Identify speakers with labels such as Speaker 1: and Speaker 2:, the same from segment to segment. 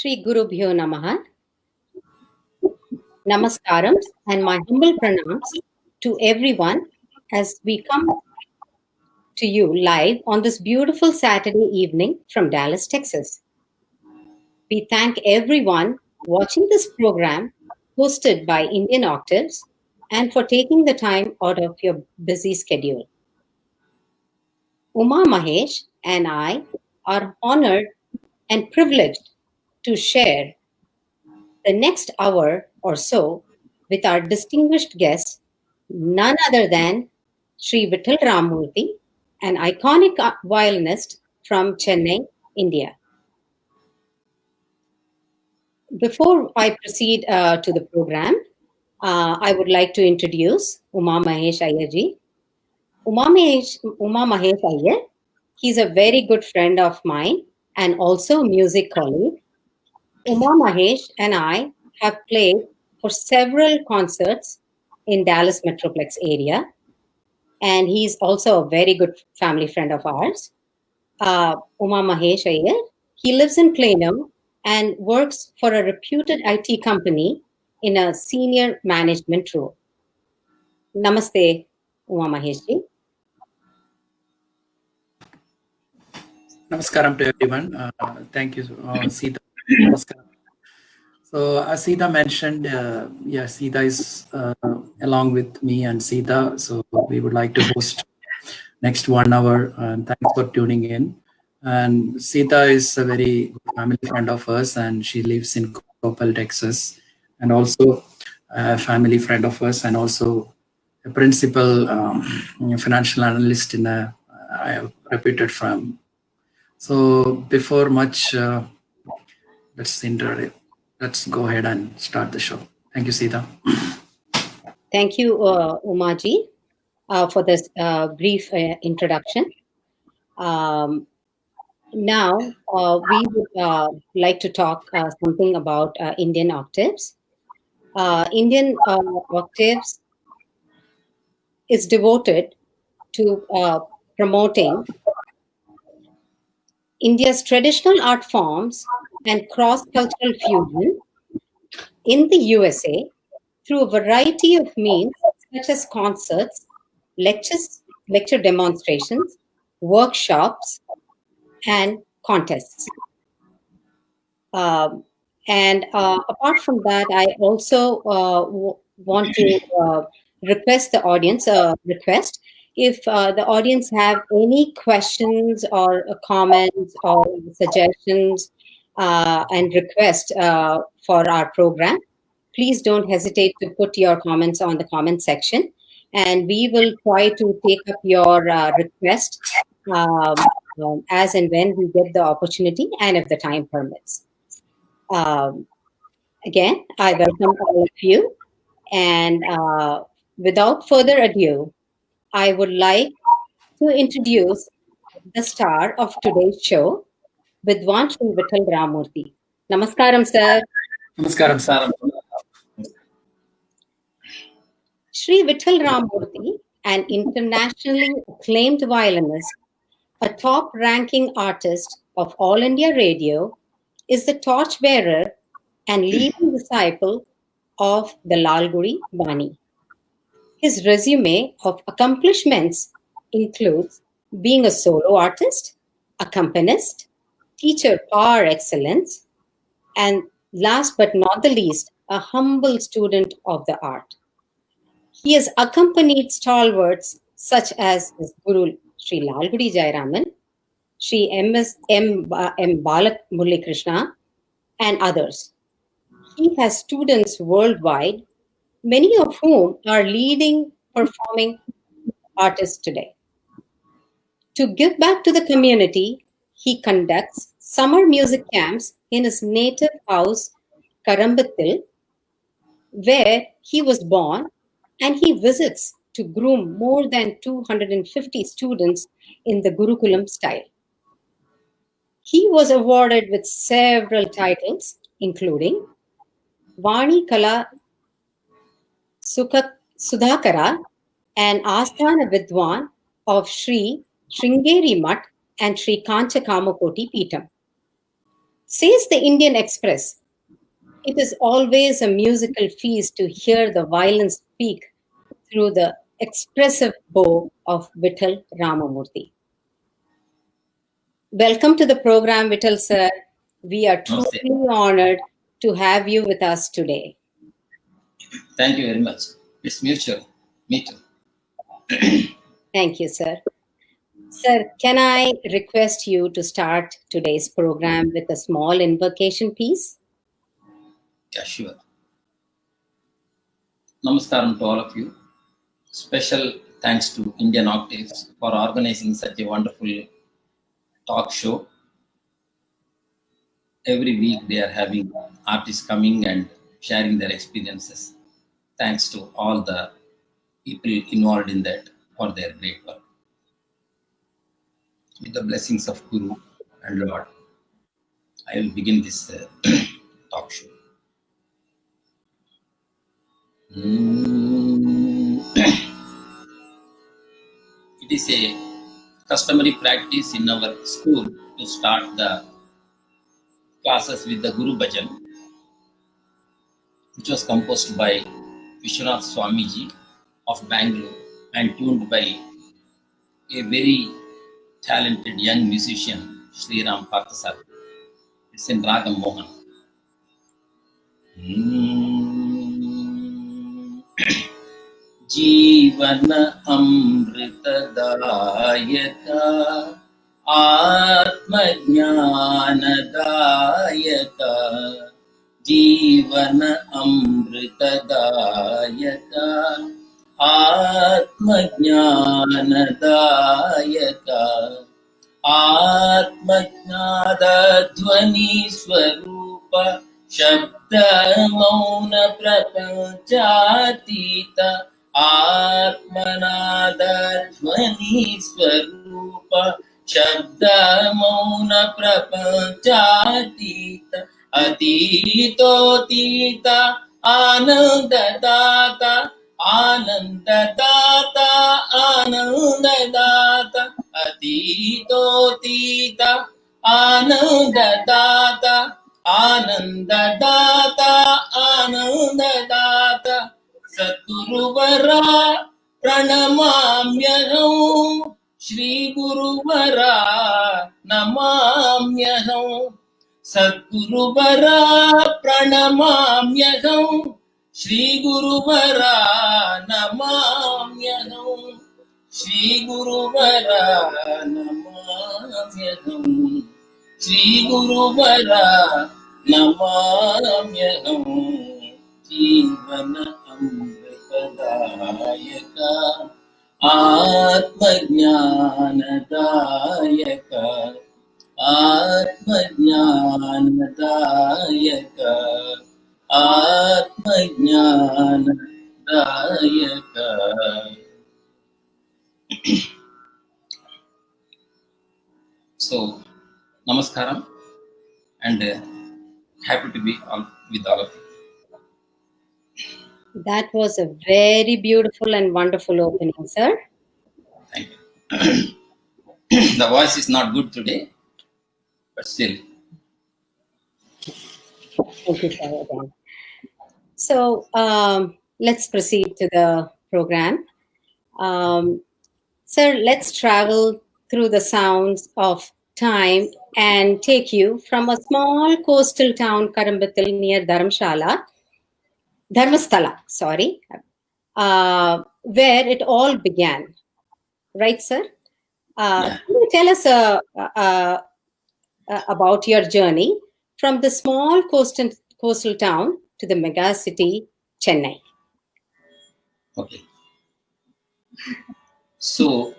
Speaker 1: Shri Gurubhyo Namaha. Namaskarams and my humble pranams to everyone as we come to you live on this beautiful Saturday evening from Dallas, Texas. We thank everyone watching this program hosted by Indian Octaves and for taking the time out of your busy schedule. Umamahesh and I are honored and privileged to share the next hour or so with our distinguished guest, none other than Sri Vittal Ramamurthy, an iconic violinist from Chennai, India. Before I proceed to the program, I would like to introduce Umamahesh Iyer ji. Umamahesh Iyer, he's a very good friend of mine and also music colleague. Umamahesh and I have played for several concerts in Dallas Metroplex area, and he's also a very good family friend of ours. Umamahesh Iyer, he lives in Plano and works for a reputed IT company in a senior management role. Namaste, Umamahesh ji.
Speaker 2: Namaskaram to everyone. Thank you, Seetha. Namaskaram. So, as Seetha mentioned, Seetha is along with me and Seetha. So, we would like to host next 1 hour. And thanks for tuning in. And Seetha is a very good family friend of us, and she lives in Coppell, Texas, and also a family friend of us, and also a principal financial analyst in a reputed firm. So before much, let's go ahead and start the show. Thank you, Seetha.
Speaker 1: Thank you, Umaji, for this brief introduction. Now, we would like to talk something about Indian Octaves. Indian Octaves is devoted to promoting India's traditional art forms and cross-cultural fusion in the USA through a variety of means such as concerts, lecture demonstrations, workshops, and contests. And apart from that, I also want to request the audience request if the audience have any questions or comments or suggestions and request for our program, please don't hesitate to put your comments on the comment section, and we will try to take up your request as and when we get the opportunity and if the time permits. Again, I welcome all of you, and without further ado, I would like to introduce the star of today's show, Vidwan Shri Vittal Ramamurthy. Namaskaram, sir.
Speaker 2: Namaskaram, sir.
Speaker 1: Shri Vittal Ramamurthy, an internationally acclaimed violinist, a top-ranking artist of All India Radio, is the torchbearer and leading disciple of the Lalgudi Bani. His resume of accomplishments includes being a solo artist, accompanist, teacher par excellence, and last but not the least, a humble student of the art. He has accompanied stalwarts such as his Guru Sri Lalgudi Jayaraman, Sri M. Balak Murli Krishna, and others. He has students worldwide, many of whom are leading performing artists today. To give back to the community, he conducts summer music camps in his native house, Karambathil, where he was born, and he visits to groom more than 250 students in the Gurukulam style. He was awarded with several titles, including Vani Kala Sudhakara and Asthana Vidwan of Sri Sringeri Mutt and Sri Kancha Kamakoti Peetam. Says the Indian Express, it is always a musical feast to hear the violin speak through the expressive bow of Vittal Ramamurthy. Welcome to the program, Vittal sir. We are
Speaker 3: Namaste.
Speaker 1: truly honored to have you with us today.
Speaker 3: Thank you very much. It's mutual. Me too.
Speaker 1: Thank you, sir. Sir, can I request you to start today's program with a small invocation piece?
Speaker 3: Yeah, sure. Namaskaram to all of you. Special thanks to Indian Octaves for organizing such a wonderful talk show. Every week they are having artists coming and sharing their experiences. Thanks to all the people involved in that for their great work. With the blessings of Guru and Lord, I will begin this talk show. It is a customary practice in our school to start the classes with the Guru Bhajan, which was composed by Vishwanath Swamiji of Bangalore and tuned by a very talented young musician, Sri Ram Parthasar. It's in Ragam Mohan. जीवन अमृतदायक आत्मज्ञानदायक जीवन अमृतदायक आत्मज्ञानदायक आत्मज्ञानध्वनि स्वरूप शब्द मौन प्रपंचातीत आत्मनाद ध्वनि स्वरूप शब्द मौन प्रपंचातीत अतीतोतीत आनंददाता आनंददाता आनंददाता अतीतोतीत आनंददाता आनंददाता आनंददाता सद्गुरुवरा प्रणमाम्यहं श्री गुरुवरा नमाम्यहं सद्गुरुवरा प्रणमाम्यहं श्री गुरुवरा नमाम्यहं श्री गुरुवरा नमाम्यहं श्री गुरुवरा नमाम्यहं जीवन अमृतदायक आत्मज्ञानदायक आत्मज्ञानदायक आत्मज्ञानदायक. So, namaskaram and happy to be with all of you.
Speaker 1: That was a very beautiful and wonderful opening, sir.
Speaker 3: Thank you. The voice is not good today, but still.
Speaker 1: Thank you, sir, again. So let's proceed to the program. Sir, let's travel through the sounds of time and take you from a small coastal town, Karambatil, near Dharmasthala, where it all began. Right, sir?
Speaker 3: Yeah.
Speaker 1: Can you tell us about your journey from the small coastal town to the mega city, Chennai?
Speaker 3: Okay. So,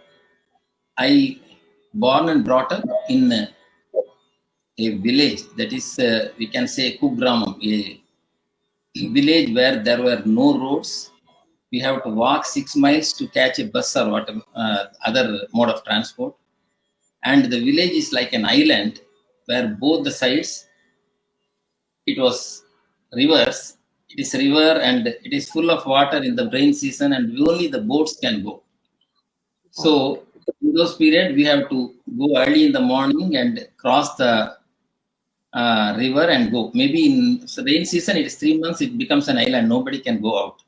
Speaker 3: I born and brought up in a village that is, we can say, Kugramam, a village where there were no roads. We have to walk 6 miles to catch a bus or whatever other mode of transport. And the village is like an island where both the sides, it was rivers. It is river and it is full of water in the rain season, and only the boats can go. So in those periods, we have to go early in the morning and cross the river and go. Maybe in rain season, it is 3 months, it becomes an island, nobody can go out.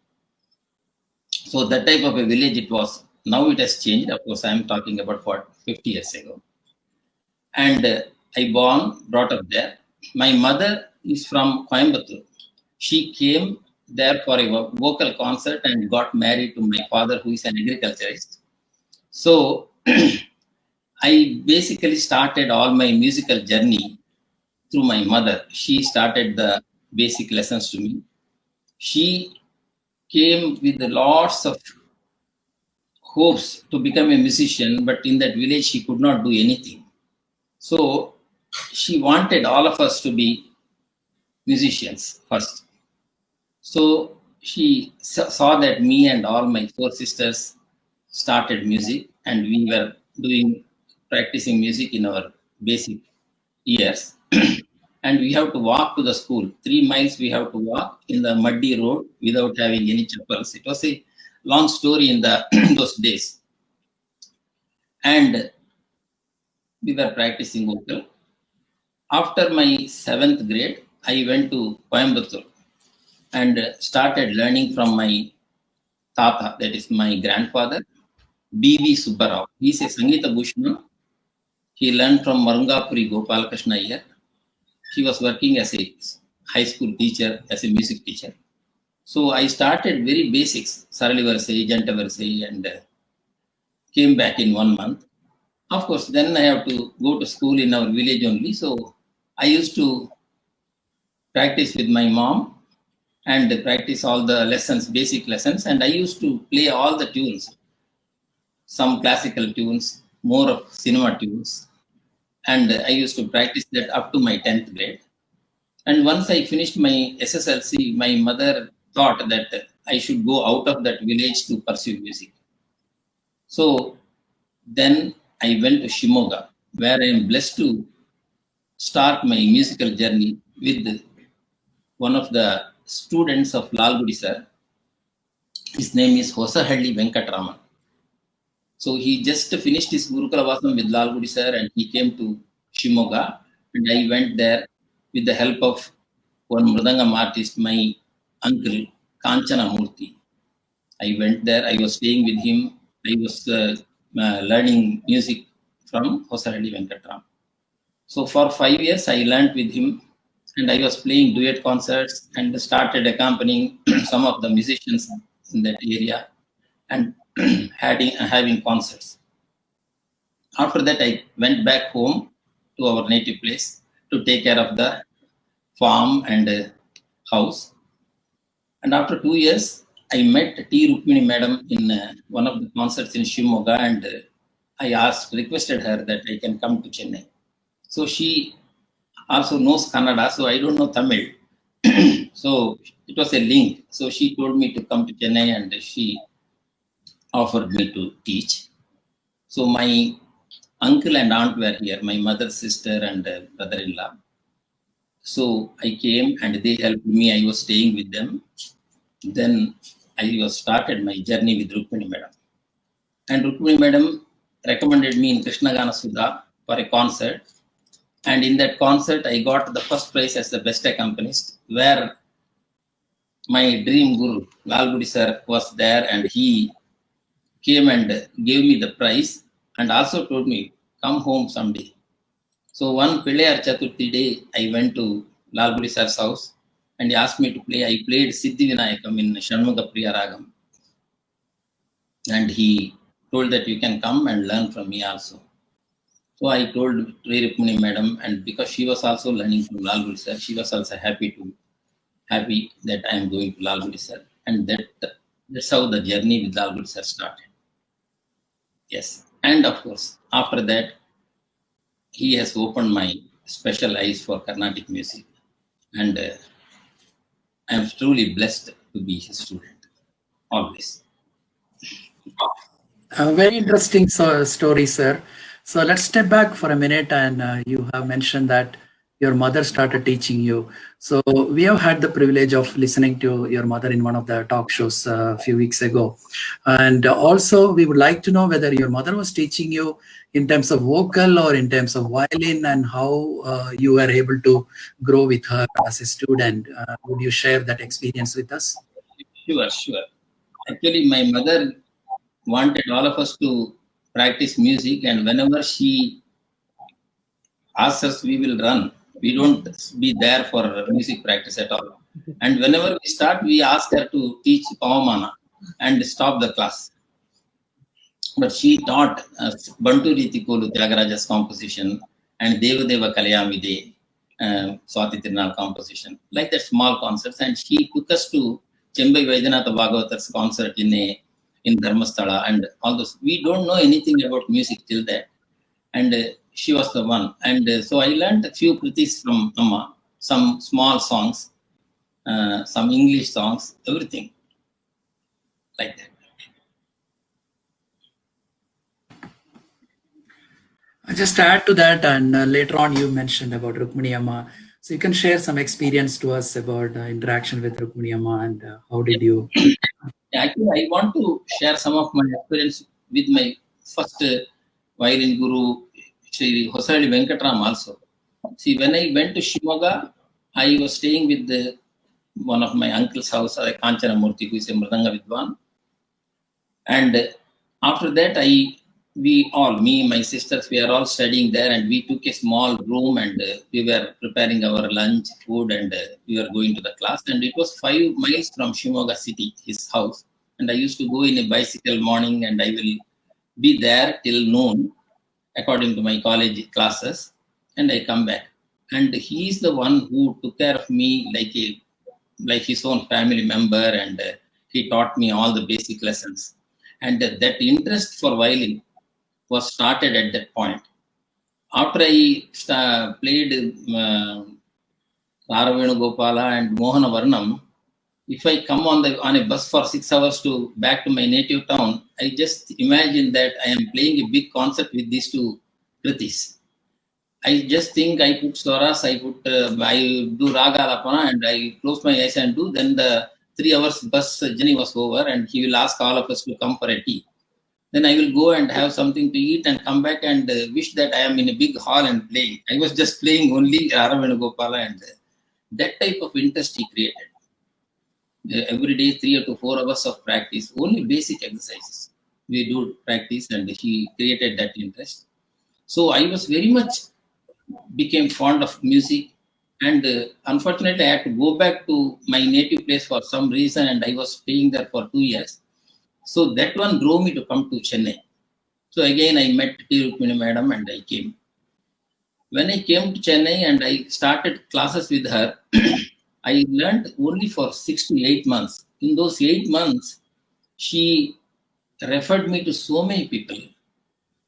Speaker 3: So that type of a village it was. Now it has changed. Of course, I am talking about 50 years ago. And I brought up there. My mother is from Coimbatore. She came there for a vocal concert and got married to my father, who is an agriculturist. So I basically started all my musical journey through my mother. She started the basic lessons to me. She came with lots of hopes to become a musician, but in that village she could not do anything. So she wanted all of us to be musicians first. So she saw that me and all my 4 sisters started music, and we were practicing music in our basic years. And we have to walk to the school. 3 miles we have to walk in the muddy road without having any chappals. It was a long story in those days. And we were practicing vocal. After my 7th grade, I went to Coimbatore and started learning from my tata, that is my grandfather, B.V. Subbarao. He is a Sangeeta Bhushan. He learned from Marungapuri Gopalakrishna Iyer. He was working as a high school teacher, as a music teacher. So I started very basics, Sarali Verse, Janta Verse, and came back in 1 month. Of course, then I have to go to school in our village only. So I used to practice with my mom and practice all the lessons, basic lessons. And I used to play all the tunes, some classical tunes, more of cinema tunes. And I used to practice that up to my 10th grade. And once I finished my SSLC, my mother thought that I should go out of that village to pursue music. So then I went to Shimoga, where I am blessed to start my musical journey with one of the students of Lalgudi sir. His name is Hosahalli Venkatraman. So he just finished his Gurukula Vasam with Lalgudi sir, and he came to Shimoga, and I went there with the help of one Mridangam artist, my uncle Kanchana Murthy. I went there. I was staying with him. I was learning music from Hosahalli Venkatraman. So for 5 years, I learned with him, and I was playing duet concerts and started accompanying some of the musicians in that area and having concerts. After that, I went back home to our native place to take care of the farm and house. And after 2 years, I met T. Rukmini Madam in one of the concerts in Shimoga, and I requested her that I can come to Chennai. So she also knows Kannada, so I don't know Tamil. So it was a link. So she told me to come to Chennai, and she offered me to teach. So my uncle and aunt were here, my mother's sister and brother-in-law. So I came and they helped me. I was staying with them. Then I started my journey with Rukmini Madam. And Rukmini Madam recommended me in Krishnagana Sudha for a concert. And in that concert, I got the first prize as the best accompanist, where my dream guru, Lalgudi sir, was there, and he came and gave me the prize and also told me, come home someday. So one Pilayar Chaturthi day, I went to Lalgudi sir's house and he asked me to play. I played Siddhi Vinayakam in Shanmuga Priya Ragam. And he told that you can come and learn from me also. So I told Rukmini Madam, and because she was also learning from Lalgudi sir, she was also happy that I am going to Lalgudi sir. And that's how the journey with Lalgudi sir started. Yes. And of course, after that, he has opened my special eyes for Carnatic music. And I am truly blessed to be his student, always.
Speaker 2: Very interesting story, sir. So let's step back for a minute, and you have mentioned that your mother started teaching you. So we have had the privilege of listening to your mother in one of the talk shows a few weeks ago. And also, we would like to know whether your mother was teaching you in terms of vocal or in terms of violin, and how you were able to grow with her as a student. Would you share that experience with us?
Speaker 3: Sure, sure. Actually, my mother wanted all of us to practice music, and whenever she asks us, we will run. We don't be there for music practice at all. And whenever we start, we ask her to teach Pavamana and stop the class. But she taught us Bantu Riti Kolu Tyagaraja's composition and Devadeva Kalayamide, Swati Tirunal composition, like that small concerts. And she took us to Chembai Vaidyanath Bhagavatar's concert in Dharmasthala and all those. We don't know anything about music till that. And she was the one. And so I learned a few kritis from Amma, some small songs, some English songs, everything like that.
Speaker 2: Just add to that, and later on you mentioned about Rukmini Amma. So you can share some experience to us about interaction with Rukmini Amma, and how did you?
Speaker 3: Actually, I want to share some of my experience with my first violin guru, Sri Hosali Venkatram also. See, when I went to Shimoga, I was staying with one of my uncle's house, Kanchana Murthy, who is a Mridanga Vidwan. And after that, we all, me, my sisters, we are all studying there, and we took a small room, and we were preparing our lunch, food, and we were going to the class. And it was 5 miles from Shimoga city, his house. And I used to go in a bicycle morning, and I will be there till noon, according to my college classes, and I come back. And he is the one who took care of me like his own family member, and he taught me all the basic lessons. And that interest for violin was started at that point. After I played Raravenu Gopala and Mohana Varnam, if I come on a bus for 6 hours to back to my native town, I just imagine that I am playing a big concert with these two kritis. I just think I put swaras, I do raga alapana, and I close my eyes and do. Then the 3 hours bus journey was over, and he will ask all of us to come for a tea. Then I will go and have something to eat and come back and wish that I am in a big hall and playing. I was just playing only Raravenu Gopala, and that type of interest he created. Every day 3 to 4 hours of practice, only basic exercises we do practice, and he created that interest. So I was very much became fond of music, and unfortunately I had to go back to my native place for some reason, and I was staying there for 2 years. So that one drove me to come to Chennai. So again I met T. Rukmini Madam, and I came. When I came to Chennai and I started classes with her, I learned only for 6 to 8 months. In those 8 months, she referred me to so many people,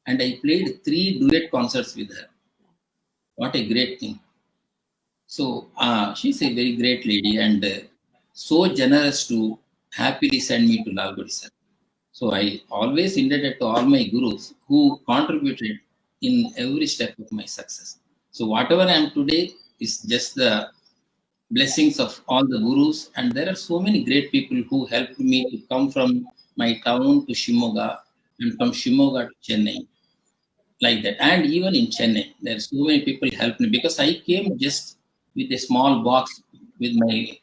Speaker 3: and I played 3 duet concerts with her. What a great thing. So she's a very great lady, and so generous to happily send me to Lalgudi sir. So I always indebted to all my gurus who contributed in every step of my success. So whatever I am today is just the blessings of all the gurus, and there are so many great people who helped me to come from my town to Shimoga, and from Shimoga to Chennai, like that. And even in Chennai, there are so many people helped me, because I came just with a small box with my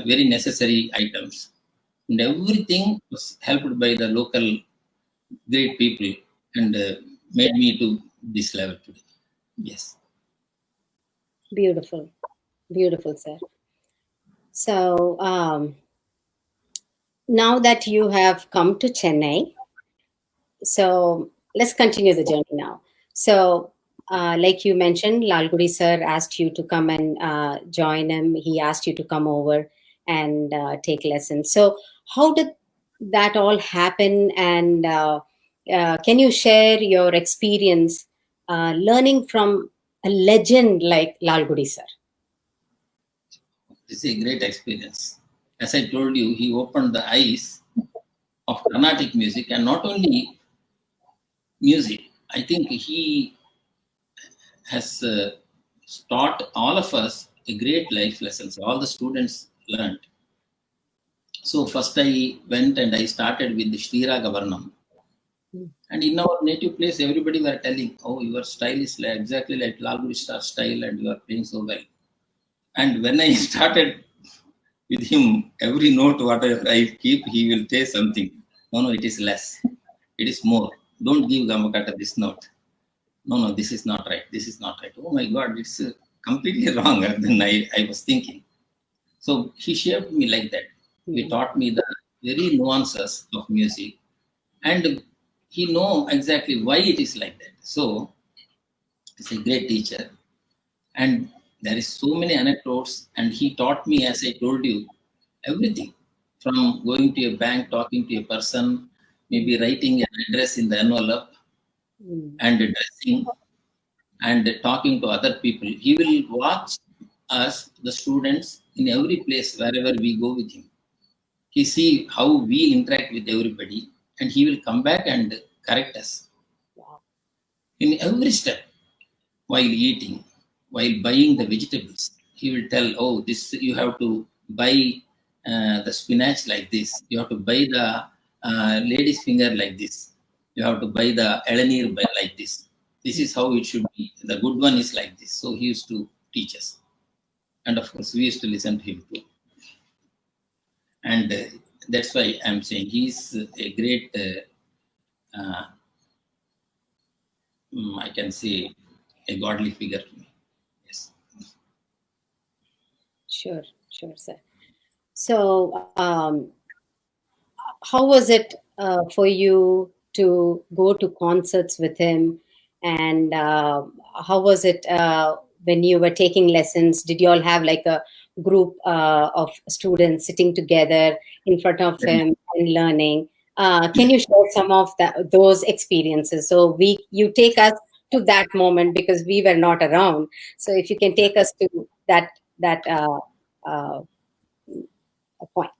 Speaker 3: very necessary items, and everything was helped by the local great people, and made me to this level today. Yes.
Speaker 1: Beautiful, beautiful, sir. So now that you have come to Chennai, so let's continue the journey now. So, like you mentioned, Lalgudi sir asked you to come and join him. He asked you to come over and take lessons. So, how did that all happen? And can you share your experience learning from a legend like Lalgudi sir?
Speaker 3: It's a great experience. As I told you, he opened the eyes of Carnatic music, and not only music. I think he has taught all of us a great life lessons. All the students learned. So first I went and I started with the Shriraga Varnam. And in our native place, everybody were telling, "Oh, your style is like, exactly like Lalguru Star style, and you are playing so well." And when I started with him, every note whatever I keep, he will say something. No, no, it is less. It is more. Don't give Gamakata this note. No, no, this is not right. This is not right. Oh my God, it's completely wrong. And then I was thinking. So he shaped me like that. He taught me the very nuances of music, and he know exactly why it is like that. So he's a great teacher, and there is so many anecdotes. And he taught me, as I told you, everything from going to a bank, talking to a person, maybe writing an address in the envelope, and dressing and talking to other people. He will watch us, the students, in every place wherever we go with him. He see how we interact with everybody, and he will come back and correct us in every step. While eating, while buying the vegetables, he will tell, "Oh, this you have to buy the spinach like this. You have to buy the lady's finger like this. You have to buy the elanir like this. This is how it should be. The good one is like this." So he used to teach us, and of course, we used to listen to him too. And that's why I'm saying he's a great, I can say, a godly figure to me. Yes.
Speaker 1: Sure, sir. So, how was it for you to go to concerts with him? And how was it when you were taking lessons? Did you all have like a group of students sitting together in front of him and learning? Can you share some of those experiences? So you take us to that moment because we were not around. So if you can take us to that point.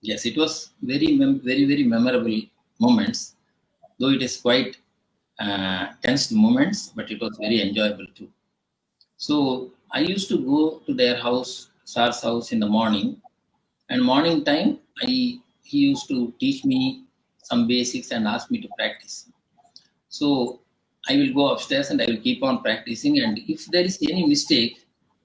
Speaker 3: Yes, it was very memorable moments, though it is quite tense moments, but it was very enjoyable too. So I used to go to their house, Sar's house, in the morning, and morning time, he used to teach me some basics and ask me to practice. So I will go upstairs and I will keep on practicing, and if there is any mistake,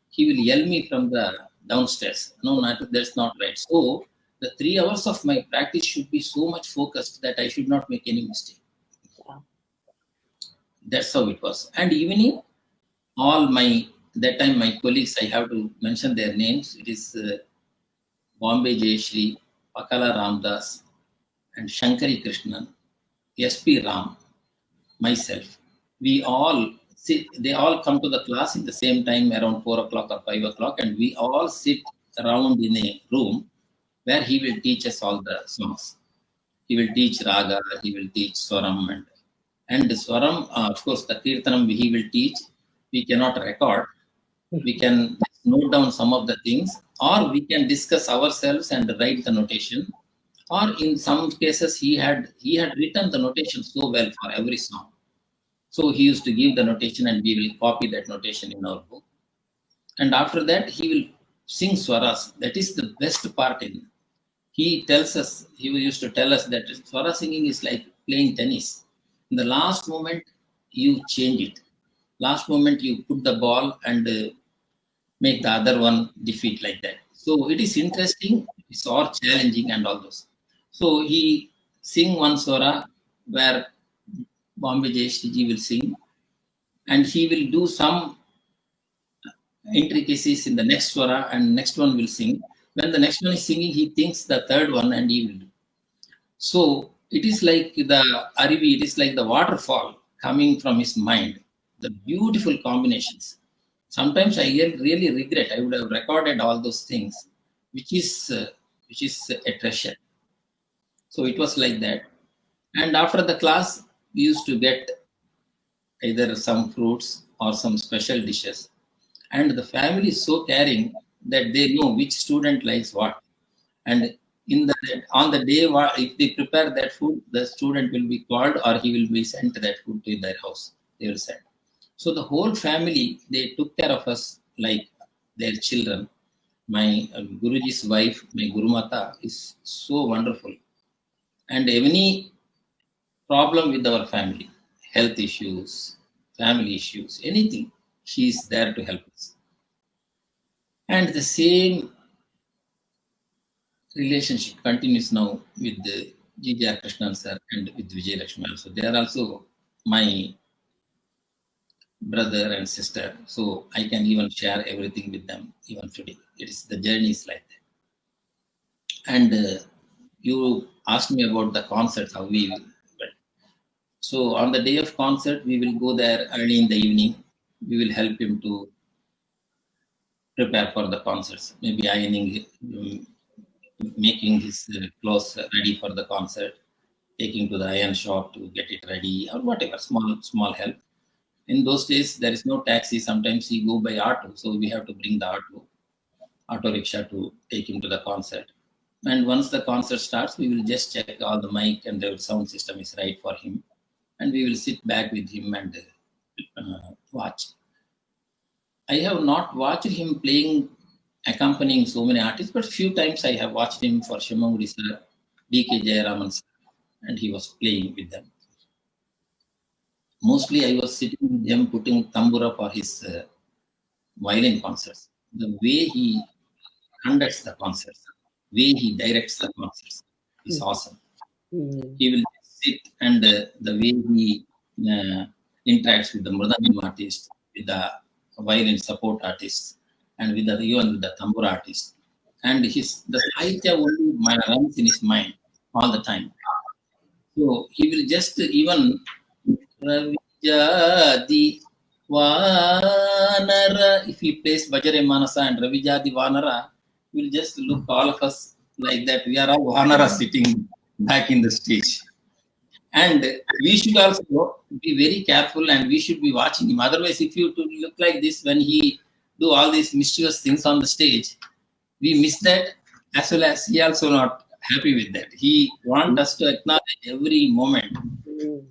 Speaker 3: he will yell me from the downstairs. No, that's not right. So the 3 hours of my practice should be so much focused that I should not make any mistake. That's how it was. And evening, all my that time my colleagues, I have to mention their names. It is Bombay Jayashri, Pakala Ramdas, and Shankari Krishnan, SP Ram, myself. We all sit. They all come to the class in the same time around 4 o'clock or 5 o'clock, and we all sit around in a room where he will teach us all the songs. He will teach raga, he will teach swaram, and the swaram, of course, the kirtanam he will teach. We cannot record. We can note down some of the things, or we can discuss ourselves and write the notation. Or in some cases, he had written the notation so well for every song. So he used to give the notation, and we will copy that notation in our book. And after that, he will sing swaras. That is the best part in. He used to tell us that swara singing is like playing tennis. In the last moment, you change it. Last moment, you put the ball and make the other one defeat like that. So it is interesting, it's all challenging and all those. So he sing one swara where Bombay Jayashriji will sing, and he will do some intricacies in the next swara, and next one will sing. When the next one is singing, he thinks the third one and he will do. So it is like the Arivi, it is like the waterfall coming from his mind. The beautiful combinations. Sometimes I really regret I would have recorded all those things, which is a treasure. So it was like that. And after the class, we used to get either some fruits or some special dishes. And the family is so caring that they know which student likes what. And in the on the day if they prepare that food, the student will be called or he will be sent that food to their house. They will send. So the whole family, they took care of us like their children. My Guruji's wife, my Gurumata, is so wonderful. And any problem with our family, health issues, family issues, anything, she is there to help us. And the same relationship continues now with the G.J.R. Krishnan sir and with Vijay Lakshmi also. They are also my brother and sister, so I can even share everything with them even today. It is the journey is like that. And you asked me about the concerts, how we went. So on the day of concert, we will go there early in the evening. We will help him to prepare for the concerts, maybe ironing, making his clothes ready for the concert, taking to the iron shop to get it ready, or whatever, small help. In those days, there is no taxi. Sometimes he go by auto, so we have to bring the auto rickshaw to take him to the concert. And once the concert starts, we will just check all the mic and the sound system is right for him, and we will sit back with him and watch. I have not watched him playing, accompanying so many artists, but few times I have watched him for Shimamudi sir, D.K. Jayaraman sir, and he was playing with them. Mostly I was sitting with him putting tambura for his violin concerts. The way he conducts the concerts, the way he directs the concerts is awesome. He will sit and the way he interacts with the mridangam artist, with the violin support artists, and with the even with the tambura artist, and the sahitya only runs in his mind all the time. So he will just even Ravijadi Vanara. If he plays Vajare Manasa and Ravijadi Vanara, we'll just look all of us like that. We are all Vanara sitting back in the stage. And we should also be very careful and we should be watching him. Otherwise, if you to look like this when he do all these mischievous things on the stage, we miss that, as well as he also not happy with that. He want us to acknowledge every moment.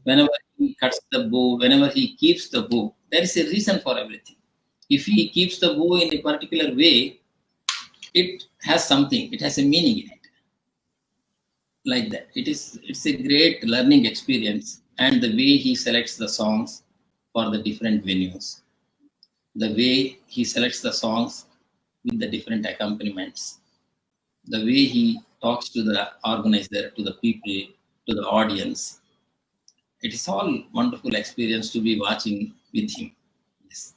Speaker 3: Whenever he cuts the bow, whenever he keeps the bow, there is a reason for everything. If he keeps the bow in a particular way, it has something, it has a meaning in it. Like that. It's a great learning experience. And the way he selects the songs for the different venues, the way he selects the songs with the different accompaniments, the way he talks to the organizer, to the people, to the audience. It is all wonderful experience to be watching with him. Yes.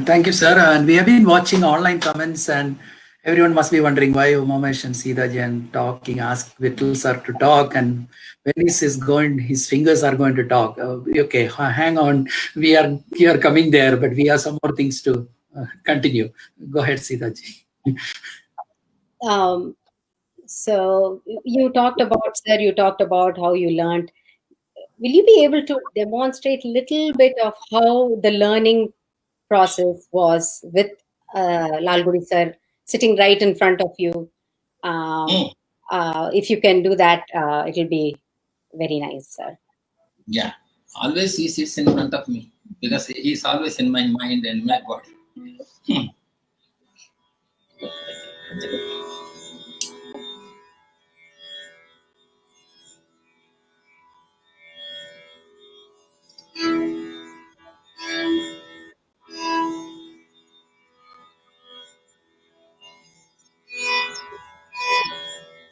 Speaker 2: Thank you, sir. And we have been watching online comments, and everyone must be wondering why Umamahesh and Seetha talking. Ask Vittal sir to talk, and when is going? His fingers are going to talk. Okay, hang on. We are coming there, but we have some more things to continue. Go ahead, Seetha ji.
Speaker 1: So you talked about, sir, you talked about how you learned. Will you be able to demonstrate a little bit of how the learning process was with Lalgudi sir sitting right in front of you? If you can do that, it will be very nice, sir.
Speaker 3: Yeah. Always he sits in front of me because he is always in my mind and my body.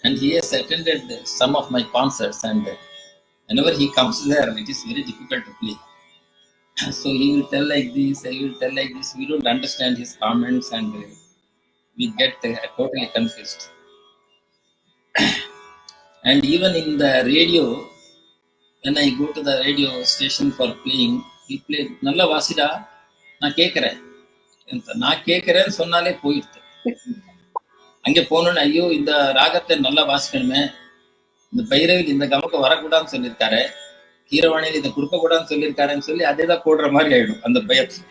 Speaker 3: And he has attended some of my concerts, and whenever he comes there, it is very difficult to play. So he will tell like this, he will tell like this. We don't understand his comments, and we get totally confused. And even in the radio, when I go to the radio station for playing, he played Nalla Vasida, நான் கேட்கிறேன் நான் கேட்கிறேன்னு சொன்னாலே போயிடுது. அங்கே போனோன்னு ஐயோ இந்த ராகத்தை நல்லா வாசிக்கணுமே, இந்த பைரவில் இந்த கமக்கு வரக்கூடாதுன்னு சொல்லியிருக்காரு, கீரவாணியில் இதை கொடுக்க கூடாதுன்னு சொல்லியிருக்காருன்னு சொல்லி அதே தான் போடுற மாதிரி ஆயிடும் அந்த பயத்துல.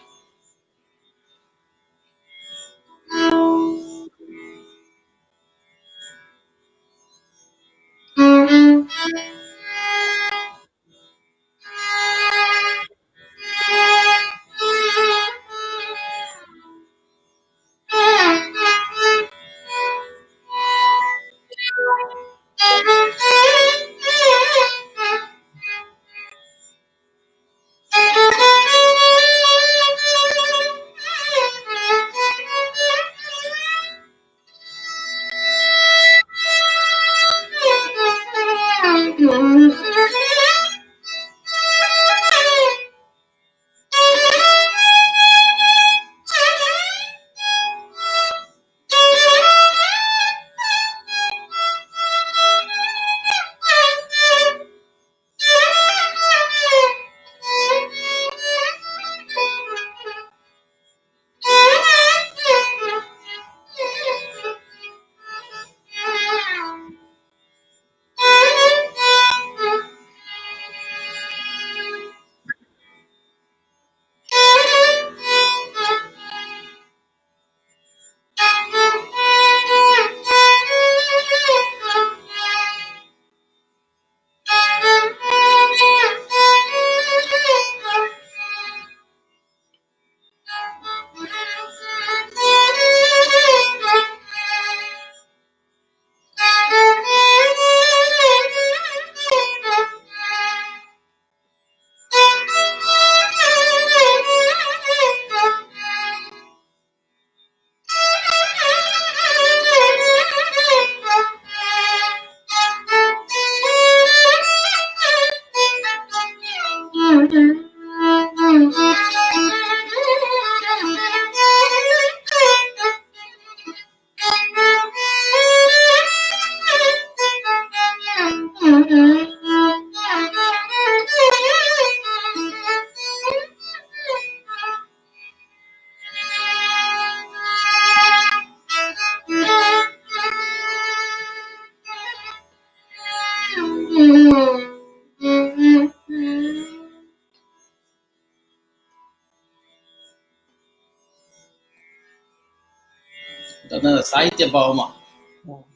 Speaker 3: ಸಾಹಿತ್ಯ ಭಾವಮ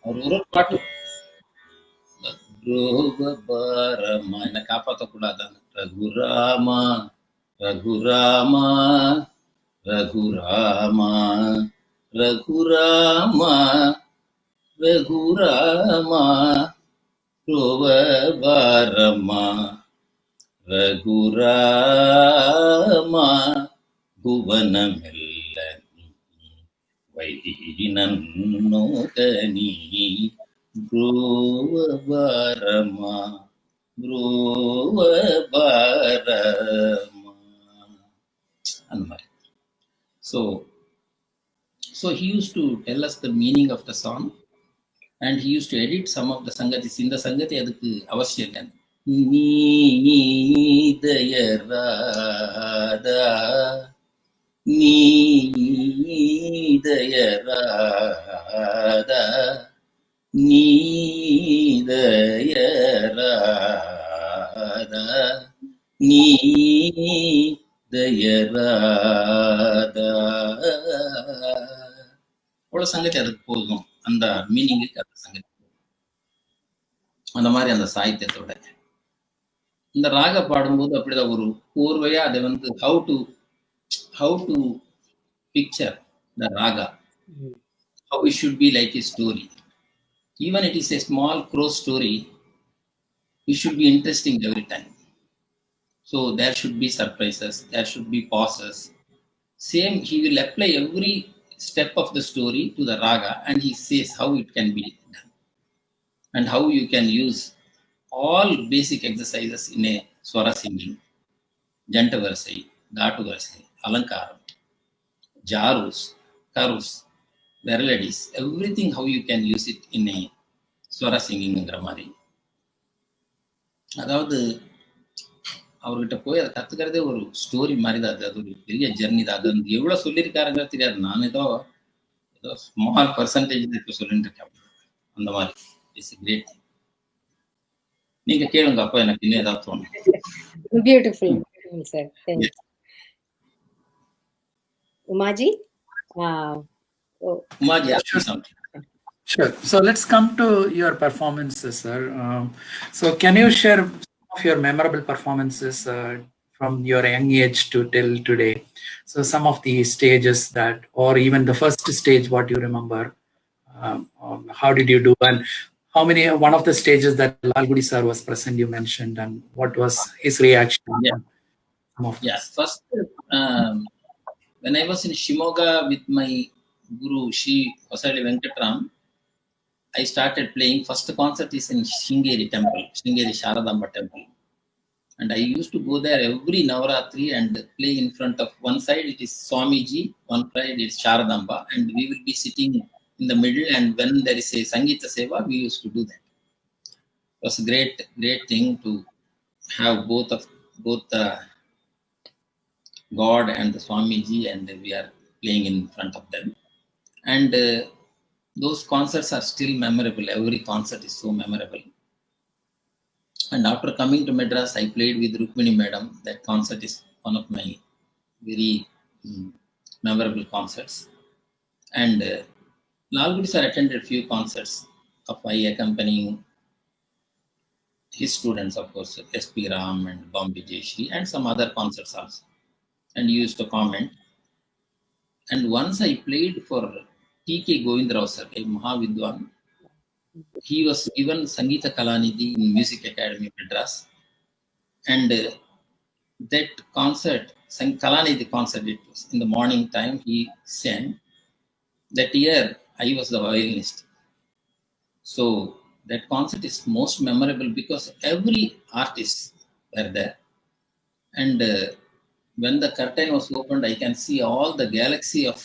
Speaker 3: ಅವ್ರ ಪಾಟು ರಘುರಾಮ ಎನ್ನ ಕಾಪಾತ ಕೂಡ ರಘುರಾಮ ರಘುರಾಮ ರಘುರಾಮ ರಘುರಾಮ ರಘುರಾಮ ರೋವ ಬಾರಮ್ಮ ರಘುರಾಮ ಭುವನಮೆಲ್ಲ ವೈನನ್ನೋದನಿ ಬ್ರೋವ ಬಾರಮ್ಮ ಬ್ರೋವ ಬಾರಮ್ಮ ಅನ್ನಮಾರಿ. So he used to tell us the meaning of the song, and he used to edit some of the sangatis. In the sangati adukku avashyam நீதயராதா நீதயராதா நீதயராதா நீதயராதா அவ்வளோ சங்கதி அதுக்கு போதும். அந்த மீனிங்குக்கு அந்த சங்கதி அந்த மாதிரி அந்த சாகித்யத்தோட இந்த ராக பாடும்போது அப்படிதான் ஒரு கோர்வையா அதை வந்து how to picture the raga, how it should be like a story. Even it is a small crow story, it should be interesting every time. So there should be surprises, there should be pauses. Same, he will apply every step of the story to the raga, and he says how it can be done and how you can use all basic exercises in a swara singing, janta varsai, dhatu varsai, alankaram, jarus, karus, melodies, everything how you can use it in a swara singing மாதிரி. அதாவது அவர்கிட்ட போய் அதை கத்துக்கிறதே ஒரு story மாதிரி தான். அது ஒரு பெரிய ஜெர்னி தான். அது எவ்வளவு சொல்லியிருக்காருங்க தெரியாது. நான் ஏதோ ஸ்மால் பர்சன்டேஜ் இப்ப சொல்லிட்டு இருக்கேன். அந்த மாதிரி இட்ஸ் கிரேட். நீங்க கேளுங்க, அப்ப எனக்கு இன்னும் ஏதாவது தோணும்.
Speaker 1: Beautiful, sir. Thank you. Umaji?
Speaker 3: Umaji,
Speaker 2: Sure. So let's come to your performances, sir. So can you share some of your memorable performances from your young age to till today? So some of the stages that, or even the first stage, what you remember, how did you do, and how many, one of the stages that Lalgudi sir was present, you mentioned, and what was his reaction?
Speaker 3: First, when I was in Shimoga with my guru, Shri Vasali Venkatram, I started playing. First concert is in Shringeri temple, Shringeri Sharadamba temple. And I used to go there every Navaratri and play in front of, one side it is Swamiji, one side it is Sharadamba, and we will be sitting in the middle, and when there is a Sangeeta Seva, we used to do that. It was a great thing to have both the God and the Swamiji, and we are playing in front of them. And those concerts are still memorable. Every concert is so memorable. And after coming to Madras, I played with Rukmini Madam. That concert is one of my very memorable concerts. And Lalgudi sir attended a few concerts of I accompanying his students, of course, S.P. Ram and Bombay Jayashri, and some other concerts also. And he used to comment. And once I played for T.K. Govindrao sir, a Mahavidwan. He was given Sangeeta Kalanidhi in Music Academy, Madras. And that concert, Kalanidhi concert, it was in the morning time, he sang. That year, I was the violinist. So that concert is most memorable because every artist were there. And when the curtain was opened, I can see all the galaxy of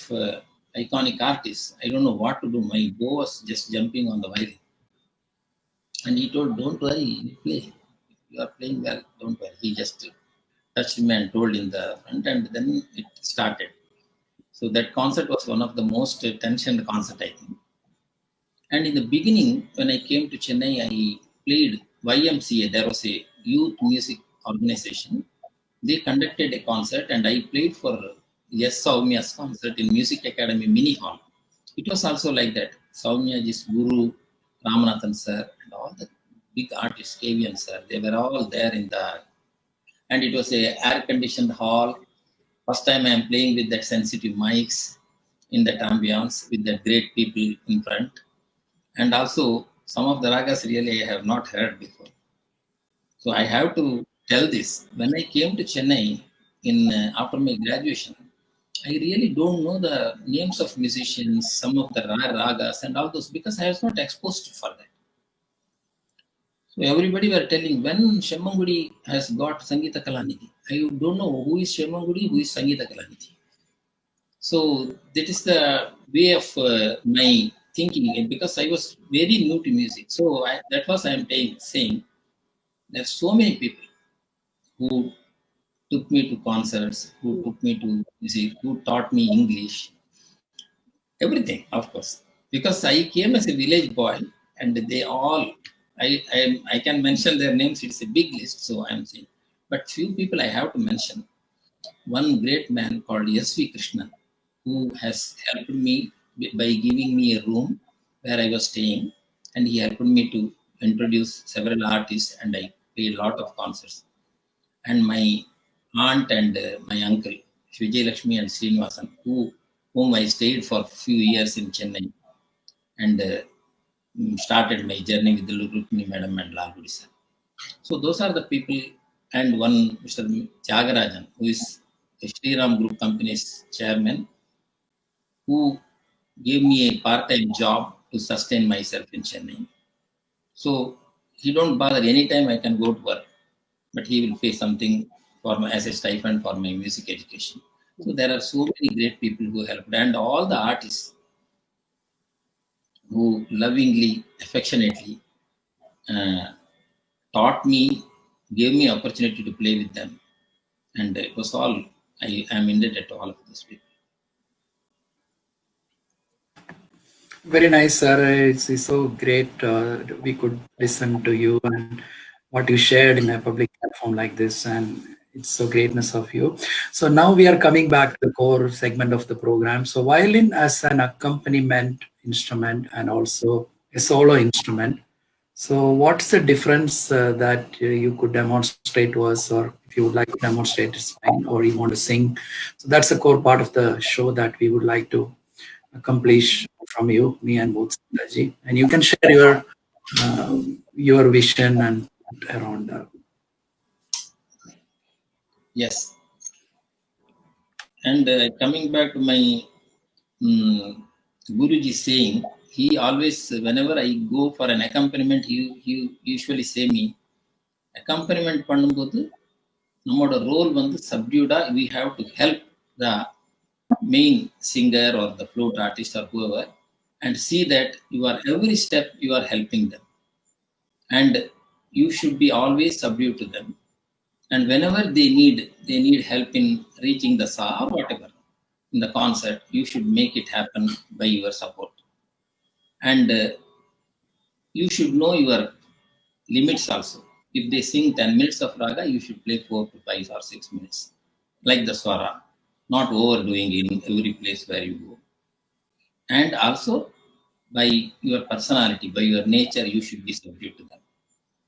Speaker 3: iconic artists. I don't know what to do. My bow was just jumping on the violin. And he told, don't worry, play. You are playing well, don't worry. He just touched me and told in the front, and then it started. So that concert was one of the most tensioned concert, I think. And in the beginning, when I came to Chennai, I played YMCA. There was a youth music organization. They conducted a concert, and I played for S. Soumya's concert in Music Academy Mini Hall. it was also like that. Soumyaji's Guru, Ramanathan sir, and all the big artists, KVN sir, they were all there in the, and it was a air-conditioned hall. First time I am playing with that sensitive mics in that ambience with the great people in front. And also some of the ragas really I have not heard before. So I have to tell this. When I came to Chennai in after my graduation, I really don't know the names of musicians, some of the ragas and all those because I was not exposed for that. So everybody were telling when Shemmangudi has got Sangeeta Kalanidhi. I don't know who is Shemmangudi, who is Sangeeta Kalanidhi. So that is the way of my thinking because I was very new to music. So that was I am saying there are so many people who took me to concerts, who took me to music, who taught me English, everything, of course. Because I came as a village boy, and they all, I can mention their names. It's a big list, so I'm saying. But few people I have to mention. One great man called S.V. Krishnan, who has helped me by giving me a room where I was staying, and he helped me to introduce several artists, and I played a lot of concerts. And my aunt and my uncle, Vijay Lakshmi and Srinivasan, whom I stayed for a few years in Chennai and started my journey with the Rukmini Madam and Lalgudi sir. So those are the people, and one Mr. Tyagarajan, who is the Sriram Group Company's chairman, who gave me a part-time job to sustain myself in Chennai. So he don't bother anytime I can go to work, but he will pay something for my, as a stipend for my music education. So there are so many great people who helped, and all the artists who lovingly, affectionately uh, taught me, gave me opportunity to play with them, and it was all I am indebted to all of those people.
Speaker 2: Very nice, sir. It's so great. We could listen to you and what you shared in a public platform like this, and it's so greatness of you. So now we are coming back to the core segment of the program. So violin as an accompaniment instrument and also a solo instrument. So what's the difference that you could demonstrate to us, or if you would like to demonstrate, it's fine, or you want to sing. So that's the core part of the show that we would like to accomplish from you, me and both Sitaji. And you can share your vision and around.
Speaker 3: Yes, and coming back to my Guruji saying, he always, whenever I go for an accompaniment, he usually say me, accompaniment பண்ணும்போது நம்மோட role வந்து சப்டியூடா we have to help the main singer or the flute artist or whoever and see that you are every step you are helping them and you should be always subdued to them and whenever they need help in reaching the sa or whatever in the concert you should make it happen by your support and you should know your limits also. If they sing 10 minutes of raga, you should play 4 to 5 or 6 minutes, like the swara, not overdoing in every place where you go. And also, by your personality, by your nature, you should be subdued to them.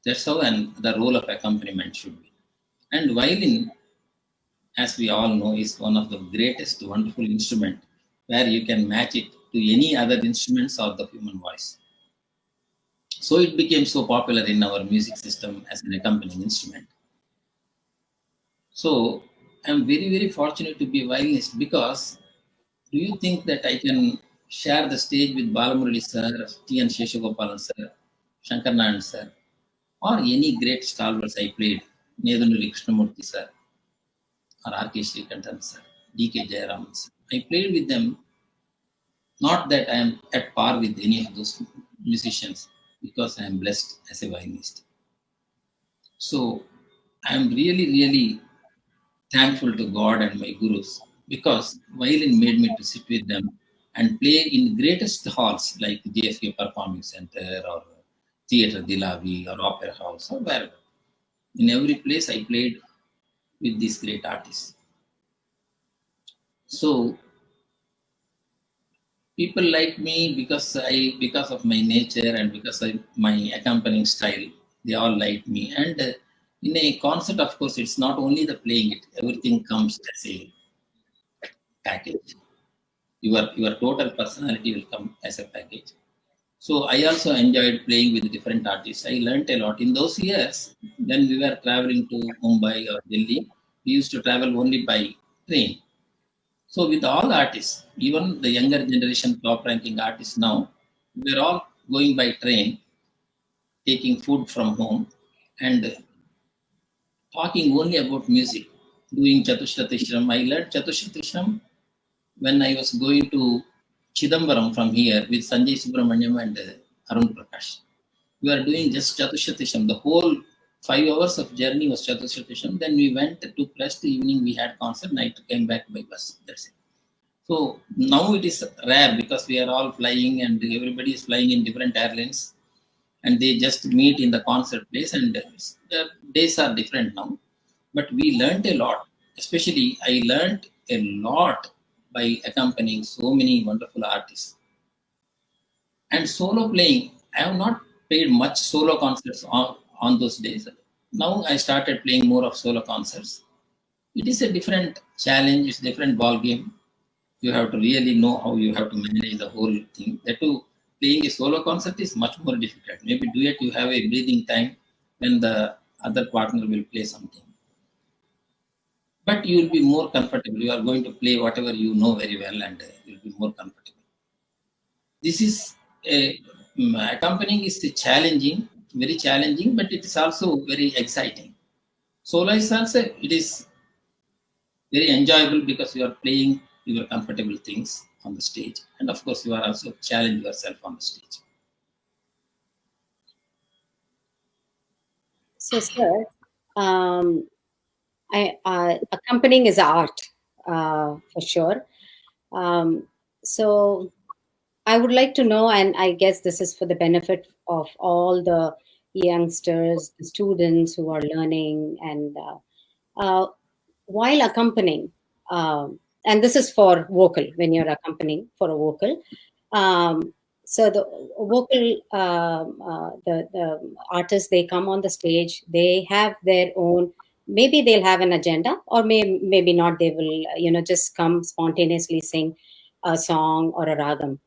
Speaker 3: That's how and the role of accompaniment should be. And violin, as we all know, is one of the greatest wonderful instrument where you can match it to any other instruments or the human voice. So it became so popular in our music system as an accompanying instrument. So I'm very, very fortunate to be a violinist because do you think that I can share the stage with Balamurali sir, T. N. Sheshagopalan sir, Shankar Nayan sir, or any great stalwarts I played, Nedunuli Krishnamurthy sir, or R.K. Srikantan sir, D.K. Jayaraman sir. I played with them, not that I am at par with any of those musicians, because I am blessed as a violinist. So I am really, really thankful to God and my gurus because violin made me to sit with them and play in greatest halls like JFK Performing Center or Theatre Dilavi or Opera House or wherever. In every place I played with these great artists. So people like me because of my nature and because of my accompanying style. They all like me. And in a concert, of course, it's not only the playing; everything comes as a package. Your total personality will come as a package. So I also enjoyed playing with different artists. I learned a lot in those years. When we were traveling to Mumbai or Delhi, we used to travel only by train. So with all artists, even the younger generation top ranking artists now, we're all going by train, taking food from home, and talking only about music, doing Chatushratishram. I learned Chatushratishram when I was going to Chidambaram from here with Sanjay Subramanyam and Arun Prakash. We were doing just Chatushratishram. The whole 5 hours of journey was Chatushratishram. Then we went, took rest, evening we had concert, night came back by bus. That's it. So now it is rare because we are all flying and everybody is flying in different airlines and they just meet in the concert place and the days are different now. But we learned a lot. Especially I learned a lot by accompanying so many wonderful artists. And solo playing, I have not played much solo concerts on those days. Now I started playing more of solo concerts. It is a different challenge, it's a different ball game. You have to really know how you have to manage the whole thing. That too, playing a solo concert is much more difficult. Maybe duet, you have a breathing time when the other partner will play something. But you will be more comfortable. You are going to play whatever you know very well and you will be more comfortable. This is a accompanying is challenging, very challenging, but it is also very exciting. Solo is also, it is very enjoyable because you are playing your comfortable things on the stage, and of course you are also challenging yourself on the stage.
Speaker 1: So, sir, accompanying is art, for sure. Um, so, I would like to know, and I guess this is for the benefit of all the youngsters, the students who are learning, and while accompanying, and this is for vocal, when you're accompanying for a vocal. Um, so the vocal, the artists, they come on the stage, they have their own, maybe they'll have an agenda, or maybe not, they will, just come spontaneously sing a song or a ragam.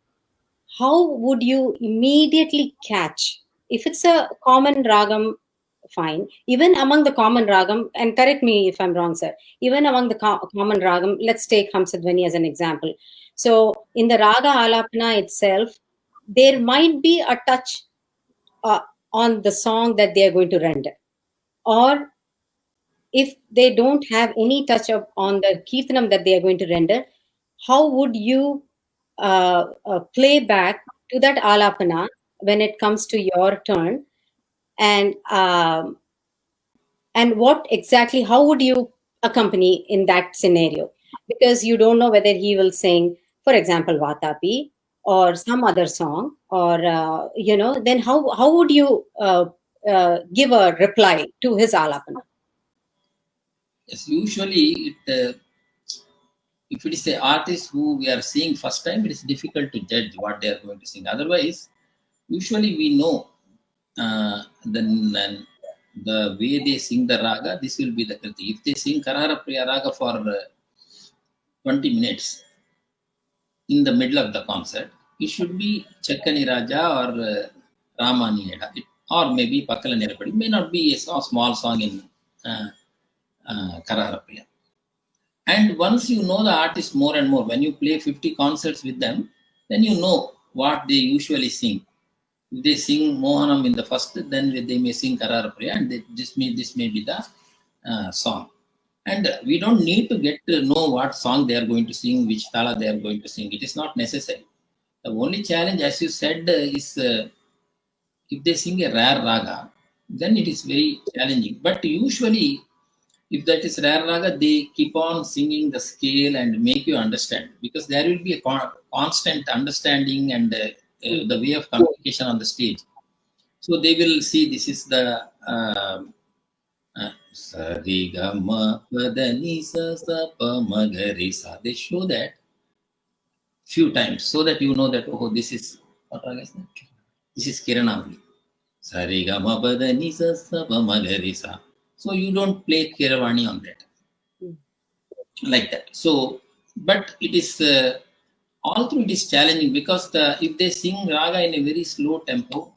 Speaker 1: How would you immediately catch if it's a common ragam? Fine, even among the common ragam, and correct me if I'm wrong, sir, even among the common ragam, let's take Hamsadvani as an example. So in the raga alapana itself, there might be a touch uh, on the song that they are going to render, or if they don't have any touch up on the kirtanam that they are going to render, how would you play back to that alapana when it comes to your turn? And what exactly, how would you accompany in that scenario? Because you don't know whether he will sing, for example, Vatapi or some other song, or then how would you give a reply to his alapana?
Speaker 3: Yes, usually if it is a artist who we are seeing first time, it is difficult to judge what they are going to sing. Otherwise, usually we know then the way they sing the raga, this will be the kriti. If they sing Karara Priya raga for 20 minutes in the middle of the concert, it should be Chekkani Raja or Ramani Eda, or maybe Pakala Nirapadi. It may not be a small song in uh, Karara Priya. And once you know the artist more and more, when you play 50 concerts with them, then you know what they usually sing. If they sing Mohanam in the first, then they may sing Karara Priya, and this may be the song. And we don't need to get to know what song they are going to sing, which tala they are going to sing. It is not necessary. The only challenge, as you said, is if they sing a rare raga, then it is very challenging. But usually, if that is rare raga, they keep on singing the scale and make you understand, because there will be a constant understanding and the way of communication on the stage. So they will see this is the sa re ga ma pa da ni sa sa pa ma ga re sa. They show that few times so that you know that, oh, this is what raga is that? This is Kiranavali. So you don't play Kiravani on that, like that. So, but it is all through it is challenging because if they sing raga in a very slow tempo,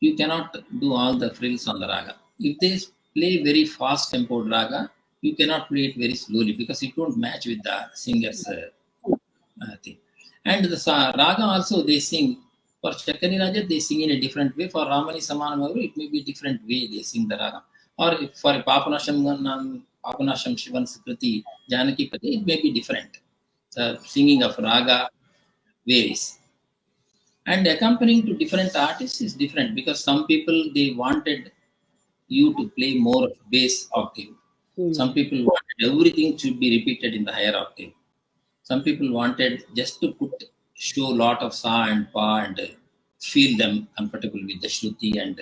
Speaker 3: you cannot do all the frills on the raga. If they play very fast tempo raga, you cannot play it very slowly because it won't match with the singer's thing. And the raga also they sing. For Chakani Raja, they sing in a different way. For Ramani Samanamaru, it may be a different way they sing the raga. Or if for Papanasham Shivan Sukriti, Janaki Pati, it may be different. The singing of raga varies. And accompanying to different artists is different because some people they wanted you to play more bass octave. Some people wanted everything should be repeated in the higher octave. Some people wanted just to show a lot of sa and pa and feel them comfortable with the shruti, and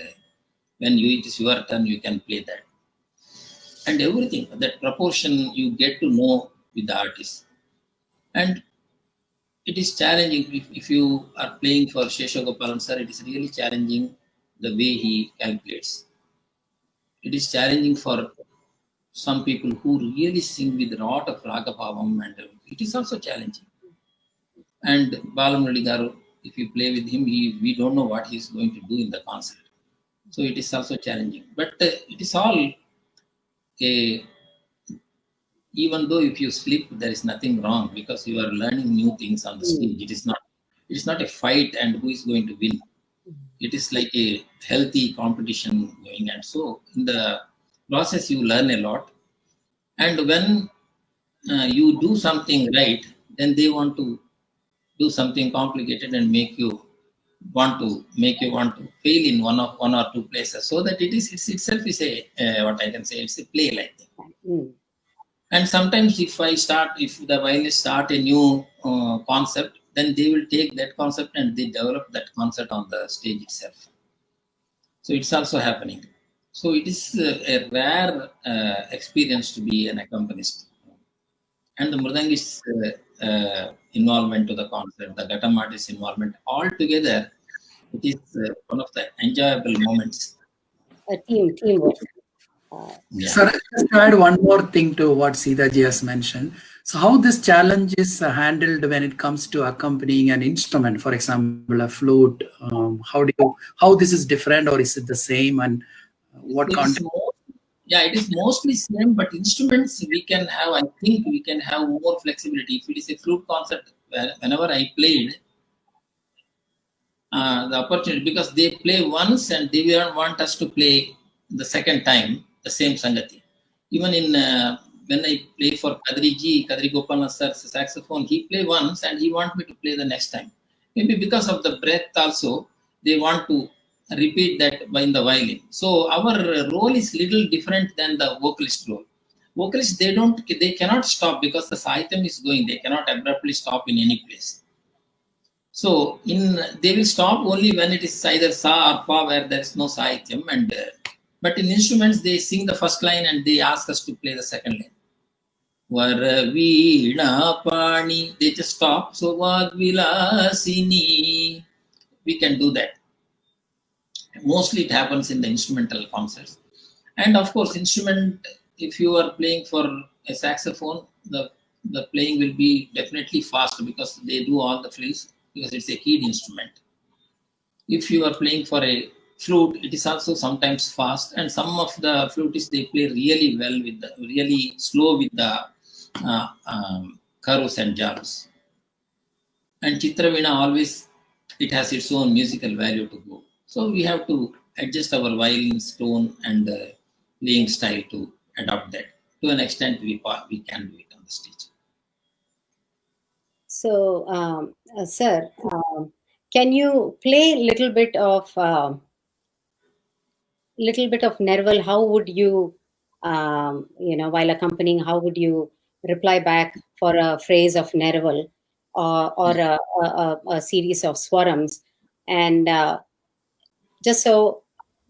Speaker 3: when it is your turn, you can play that. And everything, that proportion you get to know with the artist. And it is challenging if you are playing for Sheshagopalan sir, it is really challenging the way he calculates. It is challenging for some people who really sing with a lot of raga bhavam, and it is also challenging. And Balamurali Garu, if you play with him, we don't know what he is going to do in the concert. So it is also challenging. But it is all a, even though if you slip, there is nothing wrong because you are learning new things on the stage. It is not a fight and who is going to win. It is like a healthy competition going, and so in the process you learn a lot. And when you do something right, then they want to do something complicated and make you want to fail in one or two places, so that it itself is a what I can say, it's a play like that. And sometimes if the violinists start a new concept, then they will take that concept and they develop that concept on the stage itself. So it's also happening. So it is a rare experience to be an accompanist. And the mridangist involvement to the concert, the ghatam artist involvement, all together, it is one of the enjoyable moments.
Speaker 1: A teamwork.
Speaker 3: Yeah.
Speaker 2: So just to add one more thing to what Seetha ji has mentioned. So how this challenge is handled when it comes to accompanying an instrument, for example, a flute. How this is different, or is it the same, and what content?
Speaker 3: It is mostly same, but instruments I think we can have more flexibility. If it is a flute concert, whenever I played, the opportunity, because they play once and they don't want us to play the second time the same sangati. Even in when I play for Kadri Gopal sir's saxophone, he play once and he want me to play the next time. Maybe because of the breath also, they want to repeat that in the violin. So our role is little different than the vocalist role. Vocalists they cannot stop because the sahityam is going. They cannot abruptly stop in any place. So they will stop only when it is either sa or pa where there is no sahityam, and but in instruments they sing the first line and they ask us to play the second line. Varaveena pani, they just stop. So Vadvilasini, we can do that. Mostly it happens in the instrumental concerts. And of course, instrument, if you are playing for a saxophone, the playing will be definitely fast because they do all the frills, because it's a keyed instrument. If you are playing for a flute, it is also sometimes fast, and some of the flutists they play really well really slow with the karus and jarus. And Chitravina always, it has its own musical value to go. So we have to adjust our violin's tone and playing style to adopt that. To an extent, we can do it on the stage.
Speaker 1: So, sir, can you play little bit of Nerval? How would you, while accompanying, how would you reply back for a phrase of Nerval or a series of swarams? And just so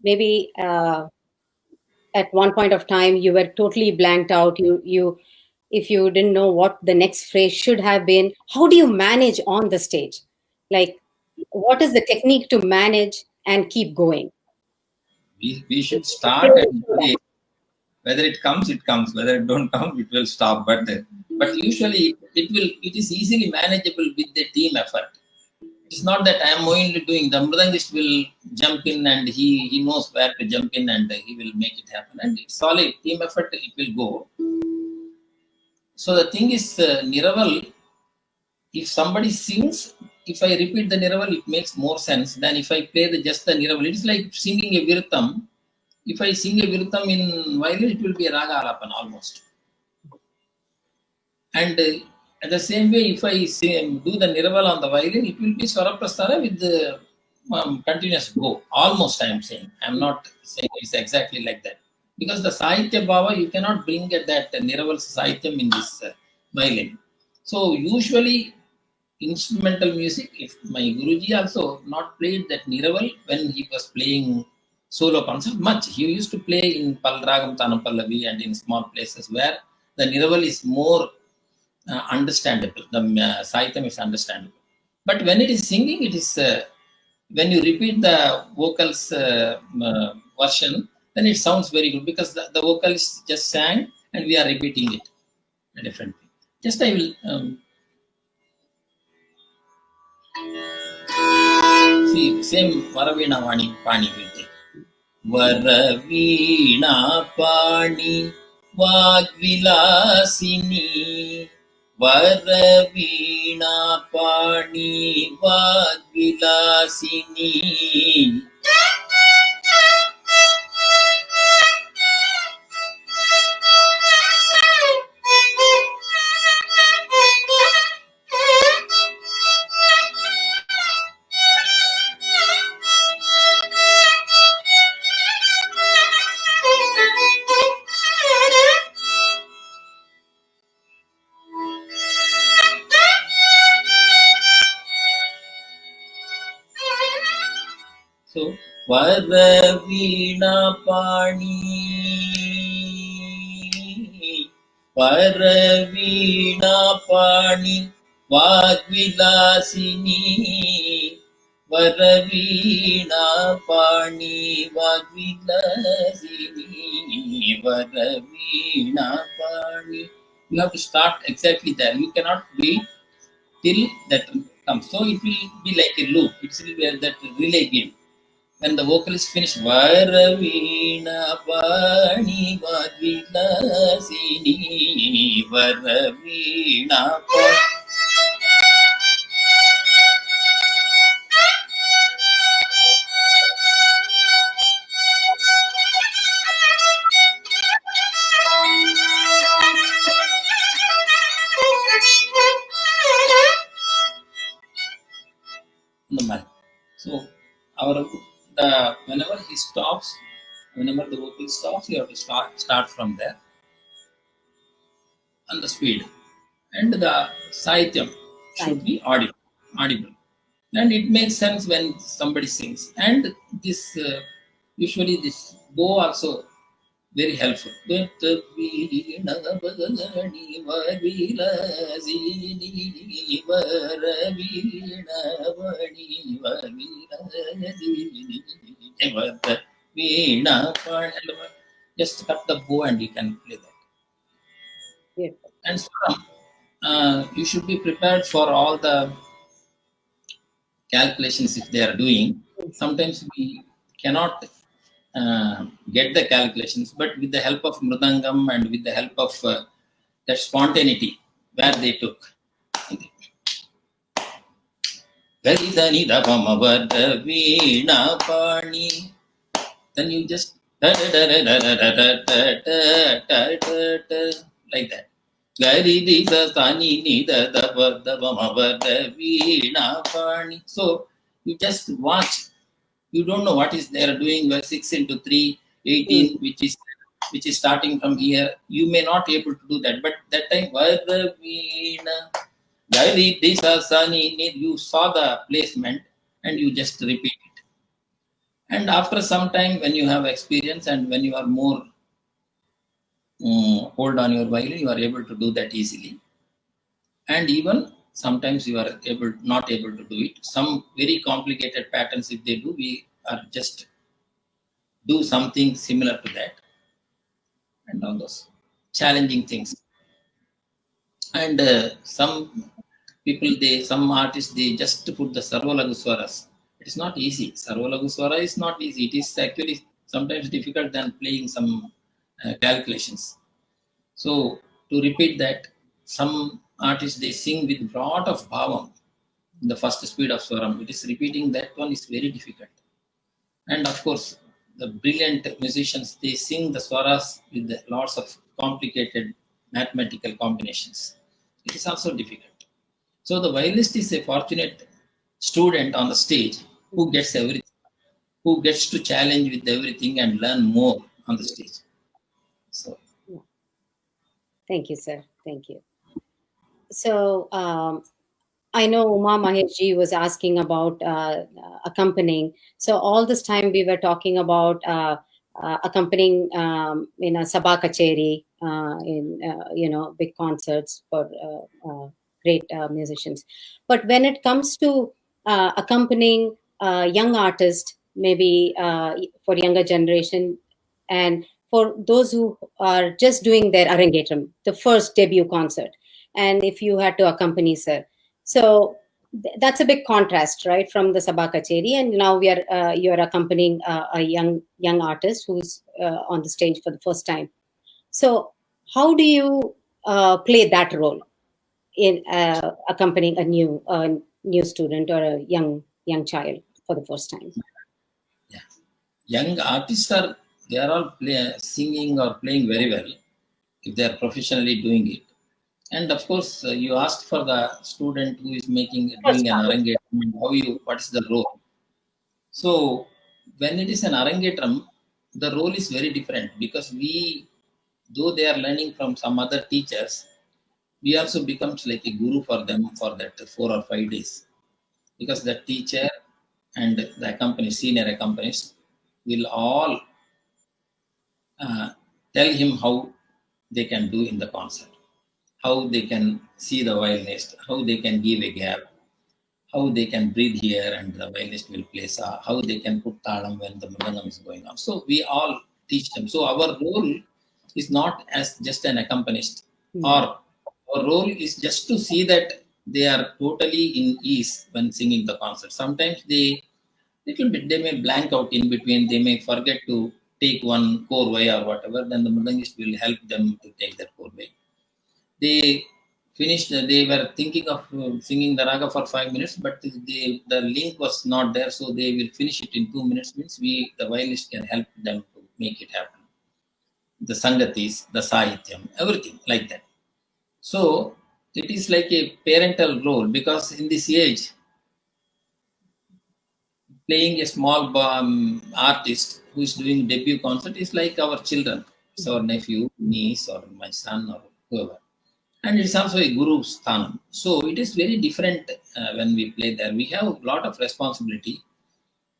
Speaker 1: maybe at one point of time you were totally blanked out. You if you didn't know what the next phrase should have been, how do you manage on the stage? Like, what is the technique to manage and keep going?
Speaker 3: We should start and play. Whether it comes, it comes. Whether it don't come, it will stop. But usually it is easily manageable with the team effort. It's not that I am only doing. The mridangist will jump in and he knows where to jump in and he will make it happen. And it's solid team effort. It will go. So the thing is, Niraval. If somebody sings, if I repeat the Niraval, it makes more sense than if I play just the Niraval. It's like singing a Virtam. If I sing a Virtam in violin, it will be a Raga Alapan almost. And at the same way, if I do the Niraval on the violin, it will be Swaraprastara with the continuous go. Almost, I am saying. I am not saying it's exactly like that. Because the Sahitya Bhava, you cannot bring that Niraval Sahityam in this violin. So usually, instrumental music, if my Guruji also not played that Niraval when he was playing solo concert much. He used to play in Palragam, Tanapallavi and in small places where the Niraval is more understandable. The Sahityam is understandable. But when it is singing, it is when you repeat the vocals version, then it sounds very good because the vocalist just sang and we are repeating it a different thing. Just I will see same Varavina Vani Pani will take. Varavina Pani Vagvilasini. Varavina Pani Vagvilasini. So, Varavina Pani, Varavina Pani, Vagvilasini, Varavina Pani, Vagvilasini, Varavina Pani. You have to start exactly there. You cannot wait till that comes. So it will be like a loop. It will be that relay game. When the vocal is finished, Varavina Pani Vagvilasini, Varavina Pani. So whenever he stops, whenever the vocal stops, you have to start from there and the speed. And the Sahityam should be audible. And it makes sense when somebody sings. And this usually this bow also very helpful. Just cut the bow and you can play that.
Speaker 1: Yeah.
Speaker 3: And you should be prepared for all the calculations if they are doing. Sometimes we cannot get the calculations, but with the help of Mridangam and with the help of that spontaneity where they took. Then you just like that. So you just watch. You don't know what is they are doing. Where 6 into 3, 18, which is starting from here. You may not be able to do that, but that time you saw the placement and you just repeat it. And after some time, when you have experience and when you are more hold on your violin, you are able to do that easily. And even sometimes you are not able to do it. Some very complicated patterns, if they do, we are just do something similar to that, and all those challenging things. And some artists, they just put the Sarvalagu Swaras. It is not easy. Sarvalagu Swara is not easy. It is actually sometimes difficult than playing some calculations. So to repeat that, some artists, they sing with lot of bhavam in the first speed of swaram. It is repeating that one is very difficult. And of course, the brilliant musicians, they sing the swaras with lots of complicated mathematical combinations. It is also difficult. So the violinist is a fortunate student on the stage who gets everything, who gets to challenge with everything and learn more on the stage. So
Speaker 1: Yeah. Thank you, sir. Thank you. So, I know Umamahesh ji was asking about accompanying. So all this time we were talking about accompanying in a sabha kacheri, in big concerts for great musicians. But when it comes to accompanying young artists, maybe for younger generation, and for those who are just doing their arangetram, the first debut concert, and if you had to accompany, sir, so that's a big contrast, right, from the Sabha Kacheri, and now you're accompanying a young artist who's on the stage for the first time. So how do you play that role in accompanying a new student or a young child for the first time?
Speaker 3: yeah, young artists are, they are all singing or playing very well if they are professionally doing it. And of course, you asked for the student who is
Speaker 1: First
Speaker 3: doing an
Speaker 1: time.
Speaker 3: arrangetram, what is the role? So when it is an arangetram, the role is very different because though they are learning from some other teachers, we also becomes like a guru for them for that 4 or 5 days, because the teacher and the senior accompanist will all tell him how they can do in the concert, how they can see the violinist, how they can give a gap, how they can breathe here and the violinist will play sa, how they can put talam when the mridangam is going on. So we all teach them. So our role is not as just an accompanist, or our role is just to see that they are totally in ease when singing the concert. Sometimes they may blank out in between, they may forget to take one korvai or whatever, then the mridangist will help them to take that korvai. They finished, they were thinking of singing the raga for 5 minutes, but the link was not there, so they will finish it in 2 minutes. Means the violinist can help them to make it happen, the sangatis, the sahityam, everything like that. So it is like a parental role, because in this age, playing a small artist who is doing debut concert is like our children. It's our nephew, niece, or my son, or whoever. And it's also a guru sthanam. So it is very different when we play there. We have a lot of responsibility,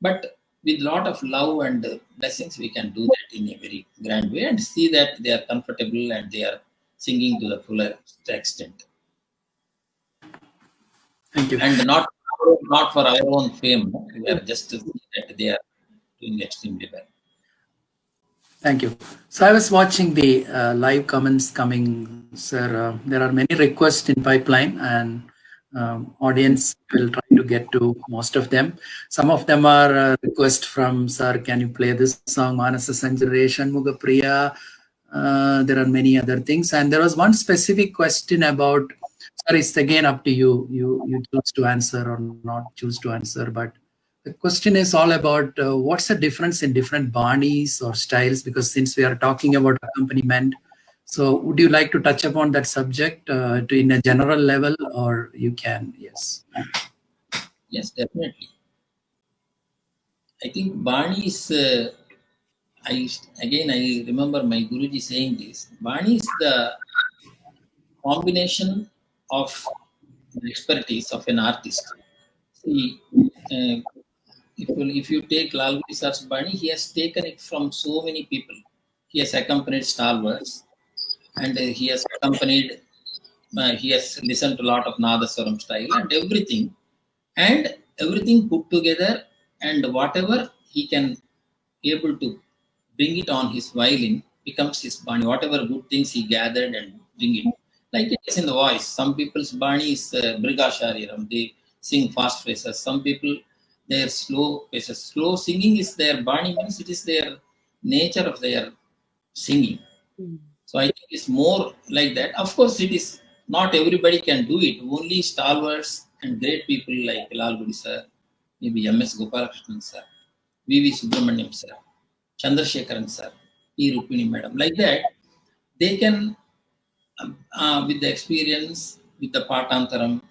Speaker 3: but with lot of love and blessings, we can do that in a very grand way and see that they are comfortable and they are singing to the fuller extent.
Speaker 2: Thank you.
Speaker 3: And not for our own fame. We are just to see that they are doing extremely well.
Speaker 2: Thank you. So I was watching the live comments coming, sir. There are many requests in pipeline, and audience will try to get to most of them. Some of them are requests from, sir, can you play this song, Manasa Sanjare, Shanmuga Priya? There are many other things. And there was one specific question about, sir, it's again up to you. You choose to answer or not choose to answer, but the question is all about what's the difference in different banis or styles, because since we are talking about accompaniment, so would you like to touch upon that subject in a general level, or you can? Yes.
Speaker 3: Yes, definitely. I think Bani is, I remember my Guruji saying this. Bani is the combination of the expertise of an artist. See, if you take Lalguri Sir's Bani, he has taken it from so many people. He has accompanied stalwarts. and he has accompanied. He has listened to a lot of Nadaswaram style and everything put together, and whatever he can able to bring it on his violin becomes his bani. Whatever good things he gathered and bring it, like it is in the voice. Some people's bani is Brigashariram. They sing fast phases. Some people their slow phases. Slow singing is their bani, means it is their nature of their singing. So I think it's more like that. Of course, it is not everybody can do it. Only stalwarts and great people like Lal Gudi sir, maybe M.S. Gopalakrishnan sir, V.V. Subramaniam sir, Chandrasekharan sir, E. Rukmini madam, like that, they can, with the experience, with the patantaram,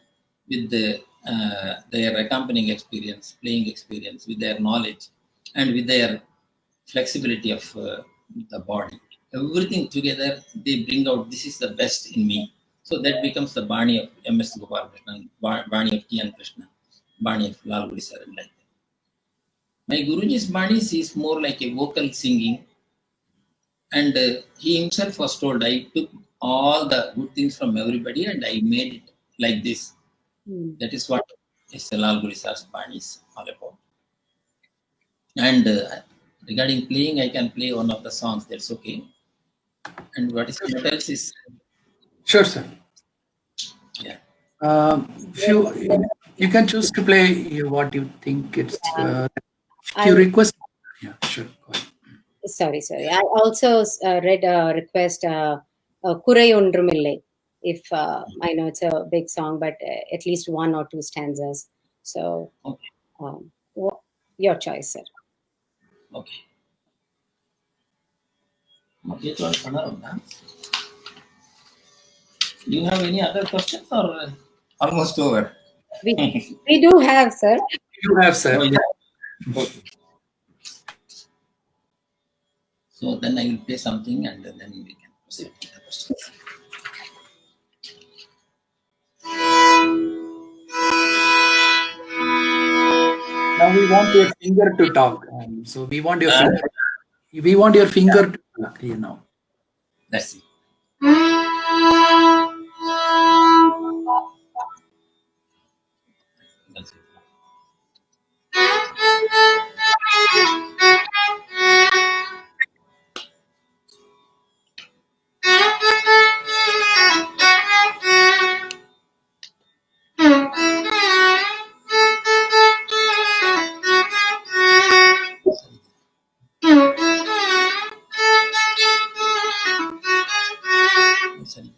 Speaker 3: with their accompanying experience, playing experience, with their knowledge, and with their flexibility of the body, everything together, they bring out this is the best in me. So that becomes the Bani of M.S. Gopalakrishnan, Bani of T.N. Krishna, Bani of Lal Gudi sir, and like that. My Guruji's Bani is more like a vocal singing, and he himself was told, I took all the good things from everybody and I made it like this. That is what is Lal Gudi sir's Bani is all about. And regarding playing, I can play one of the songs, that's okay. And what else is,
Speaker 2: Sure, sir.
Speaker 3: yeah.
Speaker 2: If you can choose to play what you think it's. If you request, yeah, sure. Go ahead.
Speaker 1: Sorry. I also read a request, Kurai Ondrumille. If I know it's a big song, but at least one or two stanzas. So,
Speaker 3: Okay.
Speaker 1: Your choice, sir.
Speaker 3: Okay. Okay, so do you have any other questions or almost over?
Speaker 1: We do have, sir.
Speaker 2: You have, sir.
Speaker 3: Oh, yeah. Okay. So then I will play something and then we can proceed with the questions.
Speaker 2: Now we want your finger to talk. So we want your finger. We want your finger to talk.
Speaker 3: Let's see. That's it. Sorry.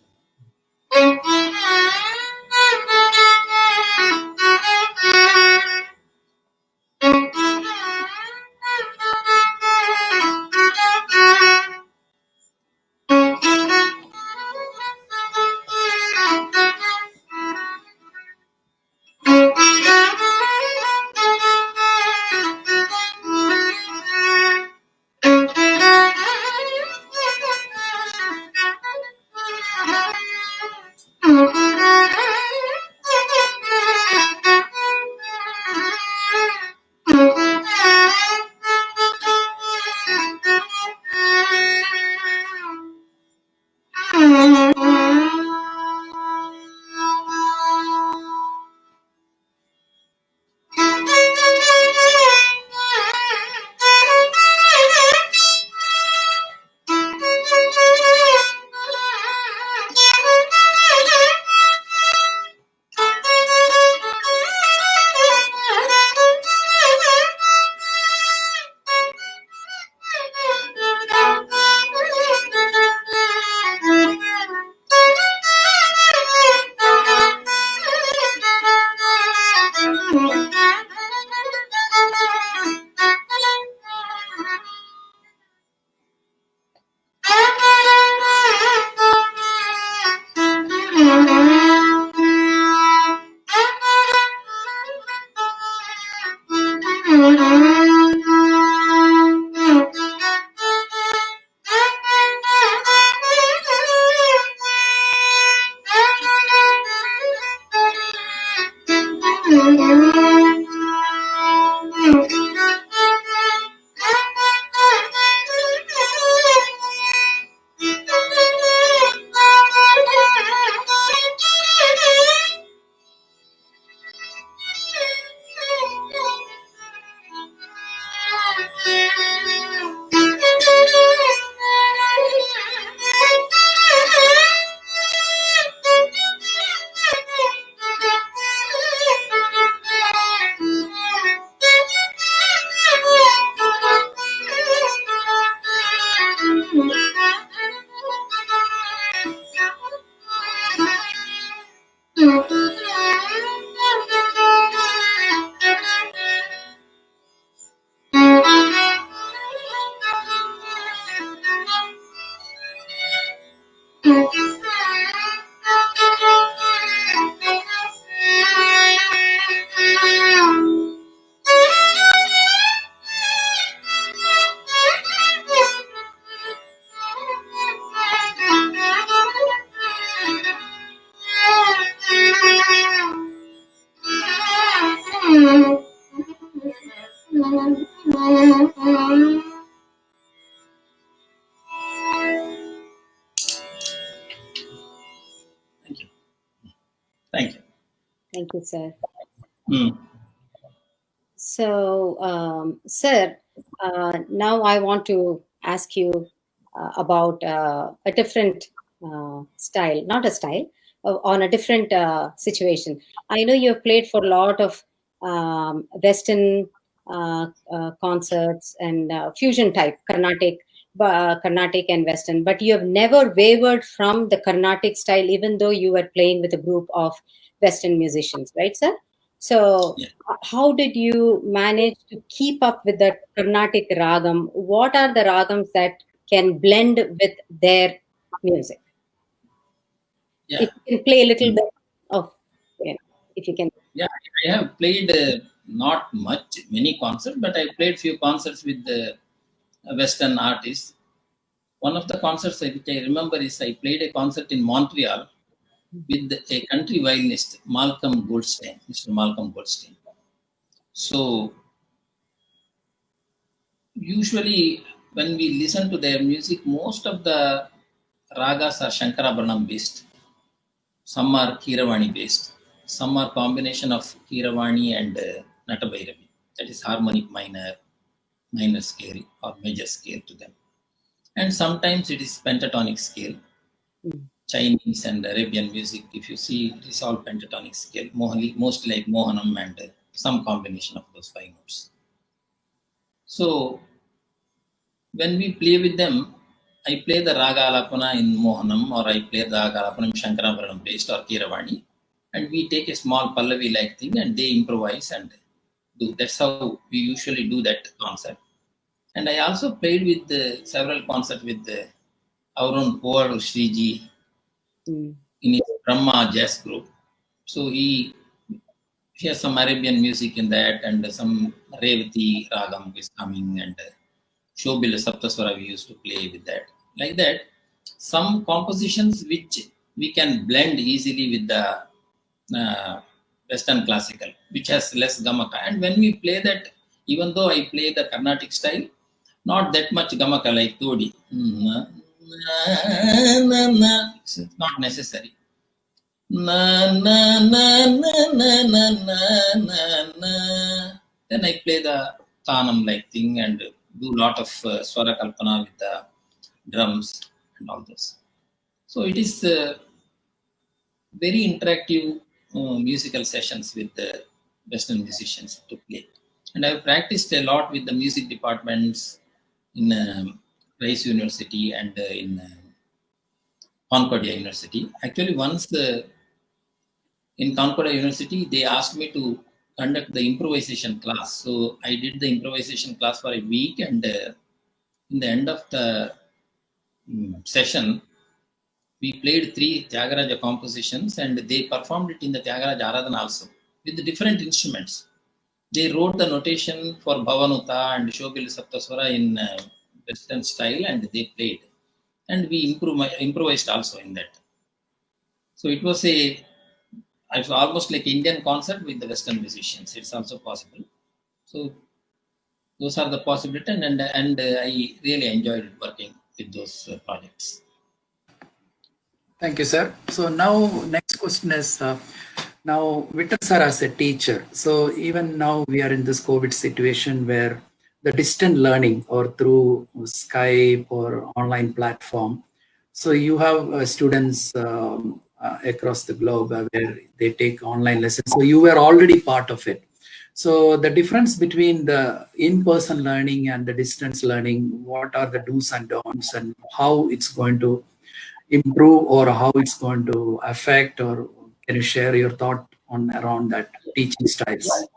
Speaker 1: Thank you, sir.
Speaker 3: Hmm.
Speaker 1: So, sir, now I want to ask you about a different style, not a style, on a different situation. I know you have played for a lot of Western concerts and fusion type, Carnatic and Western, but you have never wavered from the Carnatic style, even though you were playing with a group of Western musicians, right, sir? So,
Speaker 3: Yeah.
Speaker 1: how did you manage to keep up with the Carnatic ragam? What are the ragams that can blend with their music?
Speaker 3: Yeah.
Speaker 1: If you can play a little
Speaker 3: Hmm.
Speaker 1: bit of, you know, if you can.
Speaker 3: Yeah, I have played not many concerts, but I played few concerts with the Western artists. One of the concerts which I remember is I played a concert in Montreal with a country violinist, Malcolm Goldstein, Mr. Malcolm Goldstein. So usually when we listen to their music, most of the ragas are Shankarabharanam based. Some are Kiravani based. Some are combination of Kiravani and Natabhairavi. That is harmonic minor scale or major scale to them. And sometimes it is pentatonic scale.
Speaker 1: Mm.
Speaker 3: Chinese and Arabian music, if you see, it is all pentatonic scale, mostly like Mohanam and some combination of those five notes. So when we play with them, I play the Raga Alapana in Mohanam or I play the Raga Alapana in Shankarabharanam based or Kiravani, and we take a small Pallavi like thing and they improvise and do. That's how we usually do that concert. And I also played with several concerts with our own poor Sriji
Speaker 1: Mm.
Speaker 3: in his Brahma jazz group. So he has some Arabian music in that and some Revati Ragam is coming and Shobila Saptaswara we used to play with that. Like that, some compositions which we can blend easily with the Western classical, which has less gamaka. And when we play that, even though I play the Carnatic style, not that much gamaka like Todi. It's not necessary. Na na na na na na na na na. Then I play the tanam like thing and do lot of swara kalpana with the drums and all this. So it is very interactive musical sessions with the Western musicians to play. And I've practiced a lot with the music departments in Rice University and in Concordia University. Actually, once in Concordia University, they asked me to conduct the improvisation class. So I did the improvisation class for a week, and in the end of the session, we played three Tyagaraja compositions, and they performed it in the Tyagaraja Aradhana also with the different instruments. They wrote the notation for Bhavanuta and Shobil Saptaswara in Western style, and they played, and we improvised also in that. So it was it's almost like Indian concert with the Western musicians. It's also possible. So those are the possibilities, and I really enjoyed working with those projects.
Speaker 2: Thank you, sir. So now next question is now Vittal sir as a teacher. So even now we are in this COVID situation where the distant learning or through Skype or online platform. So you have students across the globe where they take online lessons. So you were already part of it. So the difference between the in-person learning and the distance learning, what are the do's and don'ts and how it's going to improve or how it's going to affect, or can you share your thought on around that teaching styles?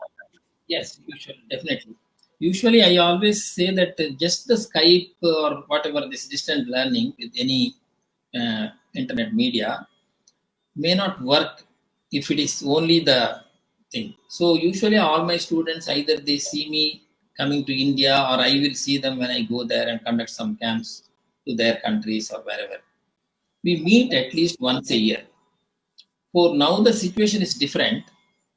Speaker 3: Yes, usually, definitely. Usually, I always say that just the Skype or whatever this distant learning with any internet media may not work if it is only the thing. So usually, all my students either they see me coming to India or I will see them when I go there and conduct some camps to their countries or wherever. We meet at least once a year. For now, the situation is different.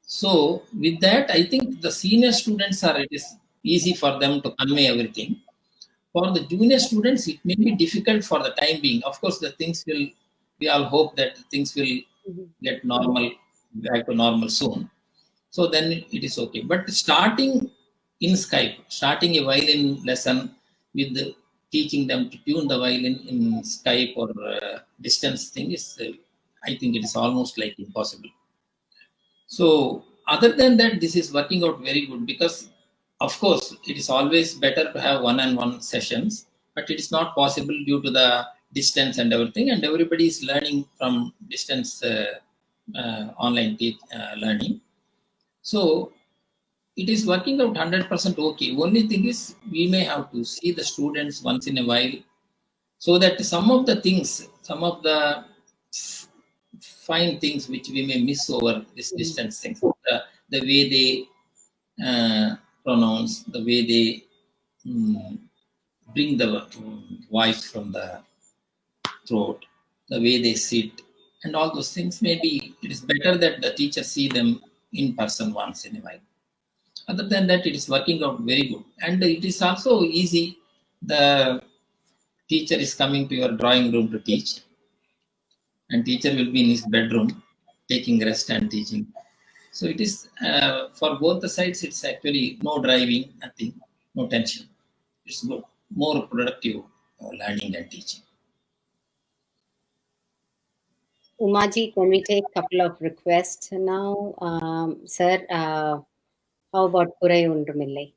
Speaker 3: So with that, I think the senior students are it is easy for them to convey everything. For the junior students, it may be difficult for the time being. Of course, the things will. We all hope that things will
Speaker 1: Mhm.
Speaker 3: get normal back to normal soon. So then it is okay. But starting in Skype, starting a violin lesson with teaching them to tune the violin in Skype or distance thing is, I think it is almost like impossible. So other than that, this is working out very good because, of course, it is always better to have one-on-one sessions, but it is not possible due to the distance and everything, and everybody is learning from distance online learning. So it is working out 100% okay. Only thing is we may have to see the students once in a while so that some of the things, some of the fine things which we may miss over this distance things, the way they pronounce, the way they bring the voice from the throat, the way they sit, and all those things. Maybe it is better that the teacher see them in person once in a while. Other than that, it is working out very good, and it is also easy. The teacher is coming to your drawing room to teach, and teacher will be in his bedroom taking rest and teaching. So it is for both the sides. It's actually no driving, nothing, no tension. It's good, more productive learning and teaching.
Speaker 1: Umaji, can we take a couple of requests now? Sir, how about Kurai Undumillai?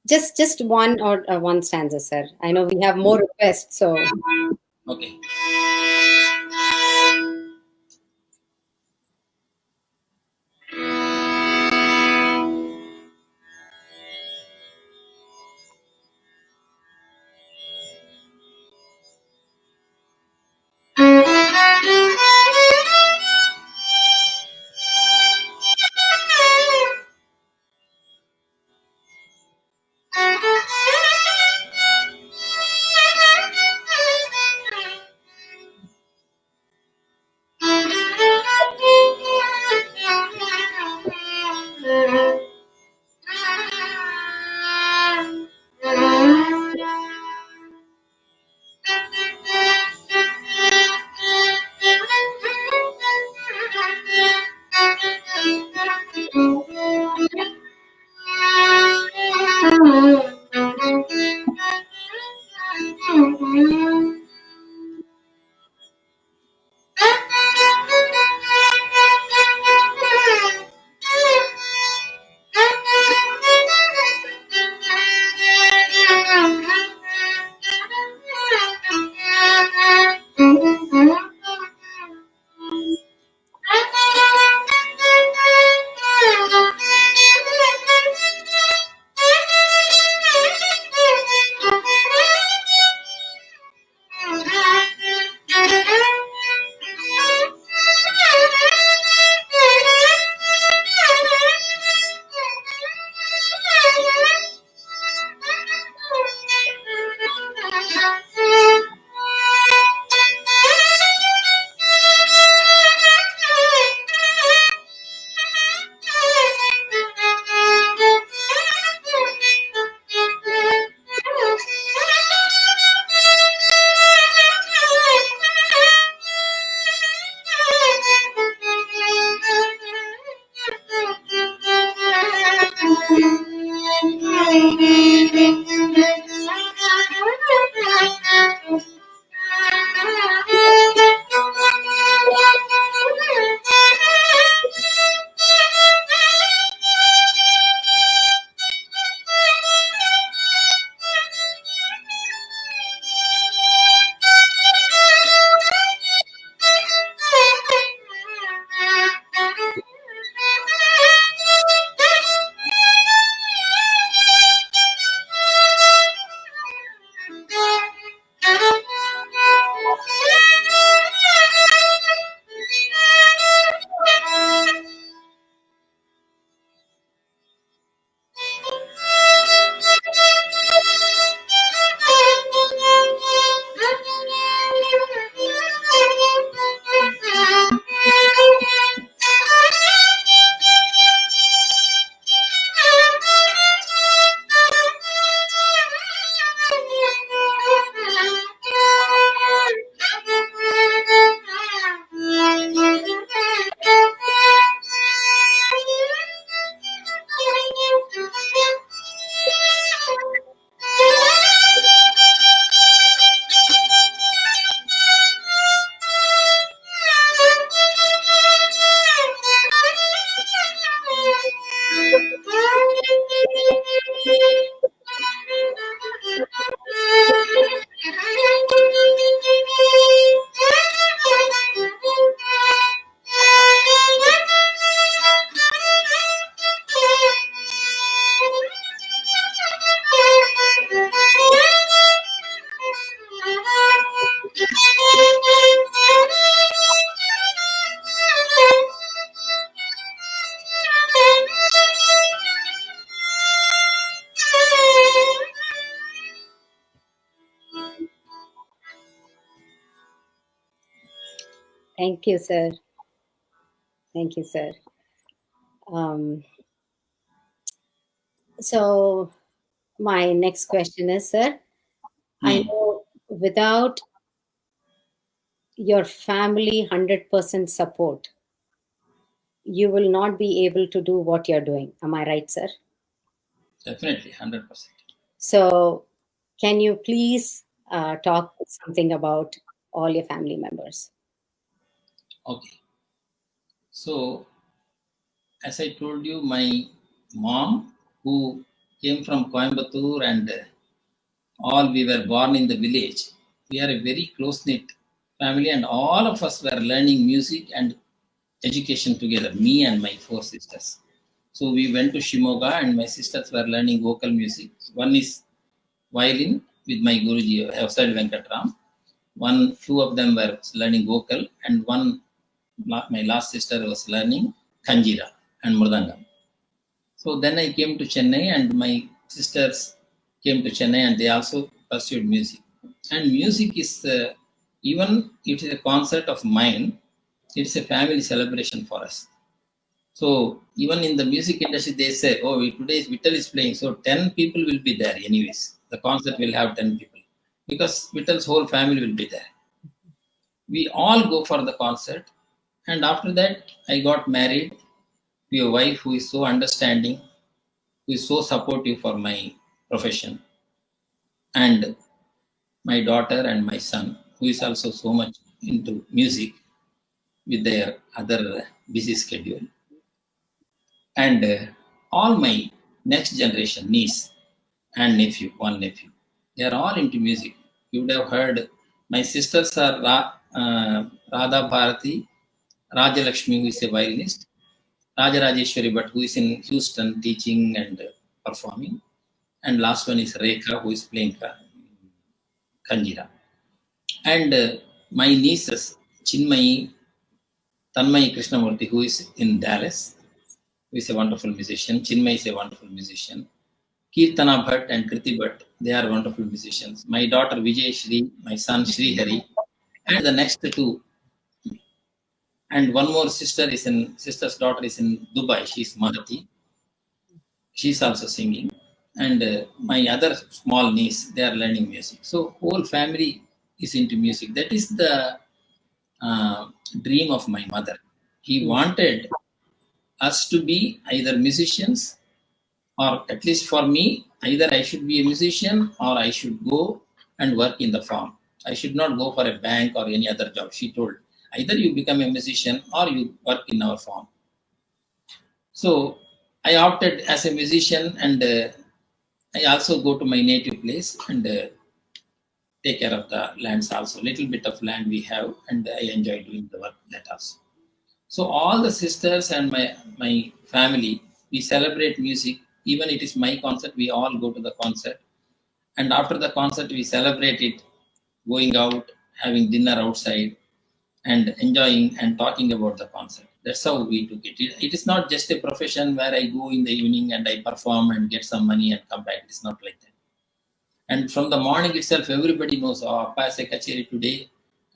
Speaker 1: Just one or one stanza, sir. I know we have more requests, so
Speaker 3: Okay.
Speaker 1: Thank you, sir. Thank you, sir. Um, so, my next question is, sir, I
Speaker 3: Hmm.
Speaker 1: know without your family 100% support, you will not be able to do what you're doing. Am I right, sir?
Speaker 3: Definitely, 100%.
Speaker 1: So, can you please talk something about all your family members?
Speaker 3: Okay. So, as I told you, my mom, who came from Coimbatore, and all we were born in the village. We are a very close knit family, and all of us were learning music and education together, me and my four sisters. So we went to Shimoga, and my sisters were learning vocal music. One is violin with my Guruji, Avsad Venkatram. Two of them were learning vocal, and my last sister was learning Kanjira and Murdangam. So then I came to Chennai, and my sisters came to Chennai, and they also pursued music. And music is, even it is a concert of mine, it is a family celebration for us. So even in the music industry, they say, "Oh, today Vittal is playing, so 10 people will be there anyways. The concert will have 10 people because Vittal's whole family will be there." We all go for the concert, and after that, I got married to a wife who is so understanding, who is so supportive for my profession, and my daughter and my son, who is also so much into music with their other busy schedule, and all my next generation, niece and nephew, one nephew, they are all into music. You would have heard my sisters are Radha Bharati, Raja Lakshmi, who is a violinist, Raja Rajeshwari, but who is in Houston teaching and performing, and last one is Rekha, who is playing Kanjira. And my nieces, Chinmayi, Tanmay Krishnamurthy, who is in Dallas, who is a wonderful musician. Chinmay is a wonderful musician. Kirtana Bhatt and Kriti Bhatt, they are wonderful musicians. My daughter Vijay Shri, my son Shri Hari, and the next two. And one more sister's daughter is in Dubai. She's Mahati. She's also singing. And my other small niece, they are learning music. So whole family is into music. That is the uh, dream of my mother. He wanted us to be either musicians, or at least for me, either I should be a musician or I should go and work in the farm. I should not go for a bank or any other job. She told, either you become a musician or you work in our farm. So I opted as a musician, and I also go to my native place and take care of the lands also. Little bit of land we have, and I enjoy doing the work that also. So all the sisters and my family, we celebrate music. Even it is my concert, we all go to the concert, and after the concert we celebrate it, going out, having dinner outside, and enjoying and talking about the concert. That's how we took it. It is not just a profession where I go in the evening and I perform and get some money and come back. It's not like that. And from the morning itself, everybody knows, oh, Appa has a kacheri today,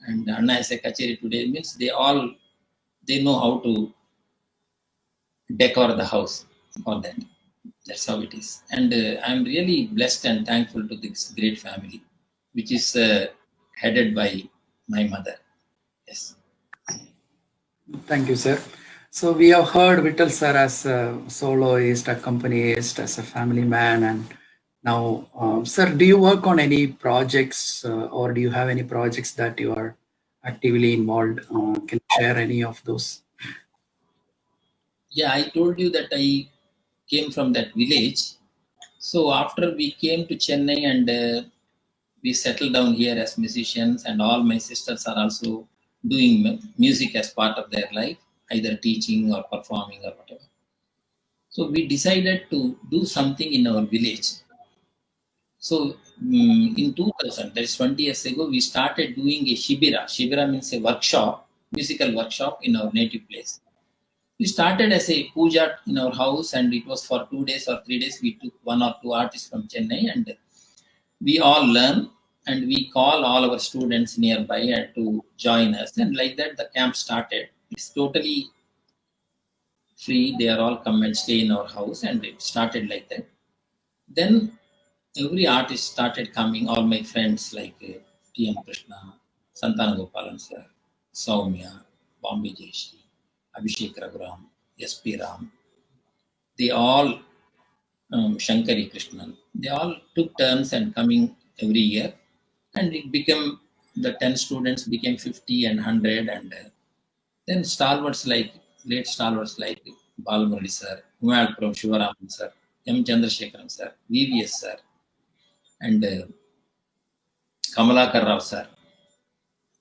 Speaker 3: and Anna has a kacheri today. Means they know how to decor the house for that. That's how it is. And I'm really blessed and thankful to this great family, which is headed by my mother. Yes.
Speaker 2: Thank you, sir. So we have heard Vittal sir as a soloist, accompanist, as a family man, and now, sir, do you work on any projects, or do you have any projects that you are actively involved? Can you share any of those?
Speaker 3: Yeah, I told you that I came from that village. So after we came to Chennai, and we settled down here as musicians, and all my sisters are also doing music as part of their life, either teaching or performing or whatever. So we decided to do something in our village. So in 2000, that is 20 years ago, we started doing a shibira. Shibira means a workshop, musical workshop in our native place. We started as a puja in our house, and it was for 2 days or 3 days. We took one or two artists from Chennai, and we all learn. and we call all our students nearby and to join us. And like that, the camp started. It's totally free. They are all come and stay in our house, and it started like that. Then every artist started coming. All my friends like T.M. Krishna, Santana Gopalan sir, Soumya, Bombay Jayashree, Abhishek Raghuram, S.P. Ram. They all Shankari Krishnan. They all took turns and coming every year, and it became the 10 students became 50 and 100, and then stalwarts like great stalwarts like Balamurali sir, Umayalpuram Shivaraman sir, M. Chandrasekharan sir, VVS sir, and Kamalakar Rao sir.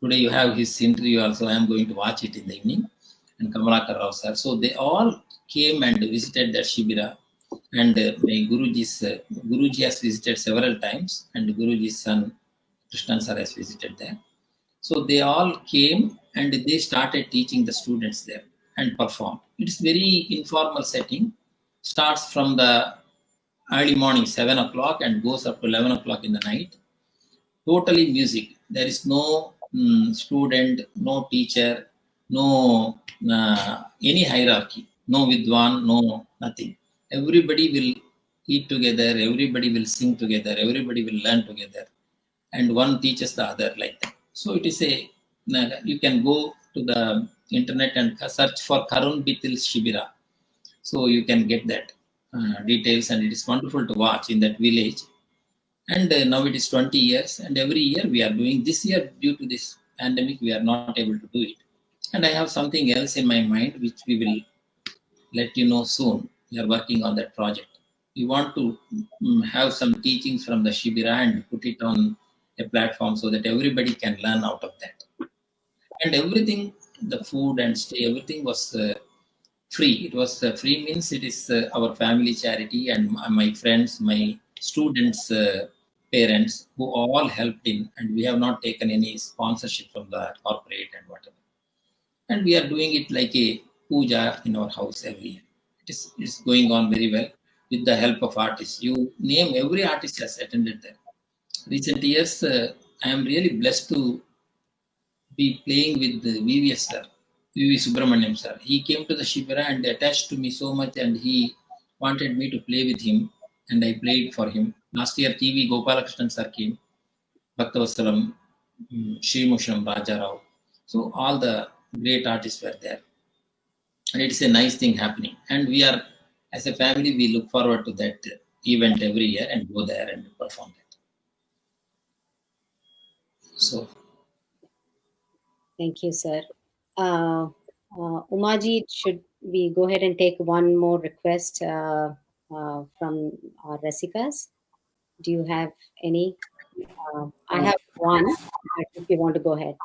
Speaker 3: Today you have his interview also. I am going to watch it in the evening. And Kamalakar Rao sir. So they all came and visited that Shibira. And my Guruji has visited several times, and Guruji's son Krishnan sir has visited there. So they all came and they started teaching the students there and performed. It's very informal setting. Starts from the early morning 7 o'clock and goes up to 11 o'clock in the night. Totally music. There is no student, no teacher, no any hierarchy, no vidwan, no nothing. Everybody will eat together, everybody will sing together, everybody will learn together, and one teaches the other like that. So it is a you can go to the internet and search for Karun Bitil Shibira, so you can get that details, and it is wonderful to watch in that village. And now it is 20 years, and every year we are doing. This year, due to this pandemic, we are not able to do it. And I have something else in my mind which we will let you know soon. We are working on that project. We want to have some teachings from the Shibira and put it on a platform so that everybody can learn out of that. And everything, the food and stay, everything was free. It was free means it is our family charity, and my friends, my students' parents, who all helped in, and we have not taken any sponsorship from the corporate and whatever. And we are doing it like a puja in our house every year. It's going on very well with the help of artists. You name, every artist has attended there. Recent years, I am really blessed to be playing with the VVS sir, VV Subramaniam sir. He came to the Shibira and attached to me so much, and he wanted me to play with him, and I played for him. Last year, TV Gopalakrishnan sir came, Bhaktavasalam, Srimushanam Rajarao. So all the great artists were there. And it's a nice thing happening. And we are, as a family, we look forward to that event every year and go there and perform that. So,
Speaker 1: Thank you, sir. Umaji, should we go ahead and take one more request from our Rasikas? Do you have any? I have one, but if you want to go ahead.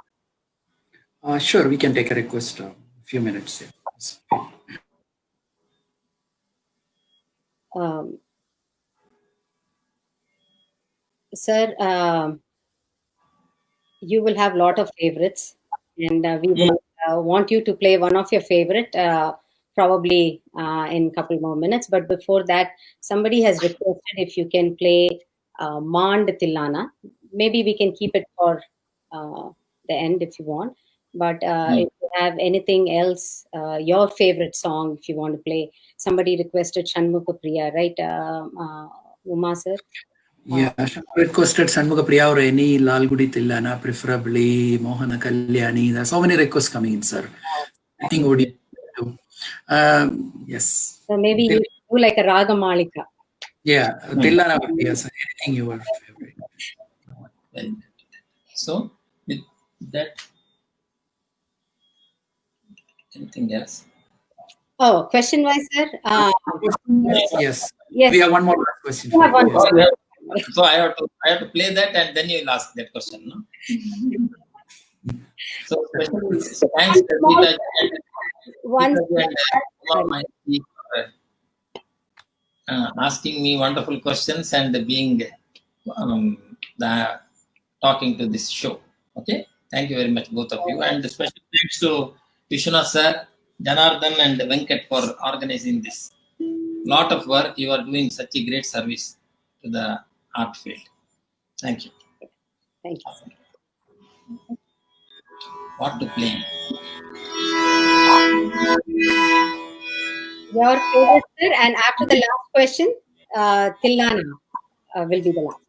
Speaker 2: Sure, we can take a request. A few minutes. Yeah.
Speaker 1: Sir, you will have a lot of favorites, and we will want you to play one of your favorite, probably in a couple more minutes. But before that, somebody has requested if you can play Mand Tillana. Maybe we can keep it for the end if you want. But if you have anything else, your favorite song, if you want to play. Somebody requested Shanmukha Priya, right, Uma sir?
Speaker 2: Yeah, requested Shanmukha Priya or any Lalgudi Tillana, preferably Mohana Kalyani. There are so many requests coming in, sir. I think would you do? Yes.
Speaker 1: So maybe you do like a Raga Malika.
Speaker 2: Yeah, Tillana would be yes, anything you are favorite.
Speaker 3: So with that, anything else?
Speaker 1: Oh, question wise, sir?
Speaker 2: Yes.
Speaker 1: Yes.
Speaker 2: We have one more question.
Speaker 1: You have one
Speaker 2: Yes.
Speaker 3: So I have to play that, and then you will ask that question, no? So thanks to Seetha asking me wonderful questions and being talking to this show. Okay, thank you very much, both of you, and special thanks to Vishwanath sir, Janardhan, and Venkat for organizing this. Lot of work. You are doing such a great service to the art field. Thank you.
Speaker 1: Thank you, sir.
Speaker 3: What to play?
Speaker 1: Your favorite, sir, and after the last question, Tillana will be the last.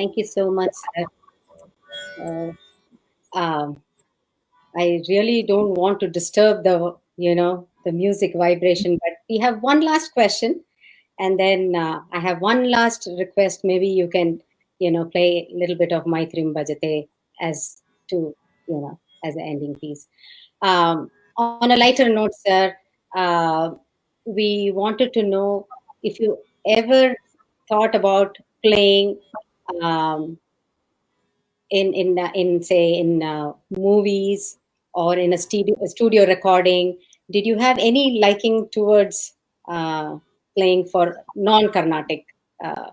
Speaker 1: Thank you so much, sir. Uh, um, I really don't want to disturb the music vibration, but we have one last question, and then I have one last request. Maybe you can, play a little bit of Maitrim Bhajate as to, as an ending piece. On a lighter note, sir, uh, we wanted to know if you ever thought about playing um, in movies or in a studio recording. Did you have any liking towards uh, playing for non Carnatic uh,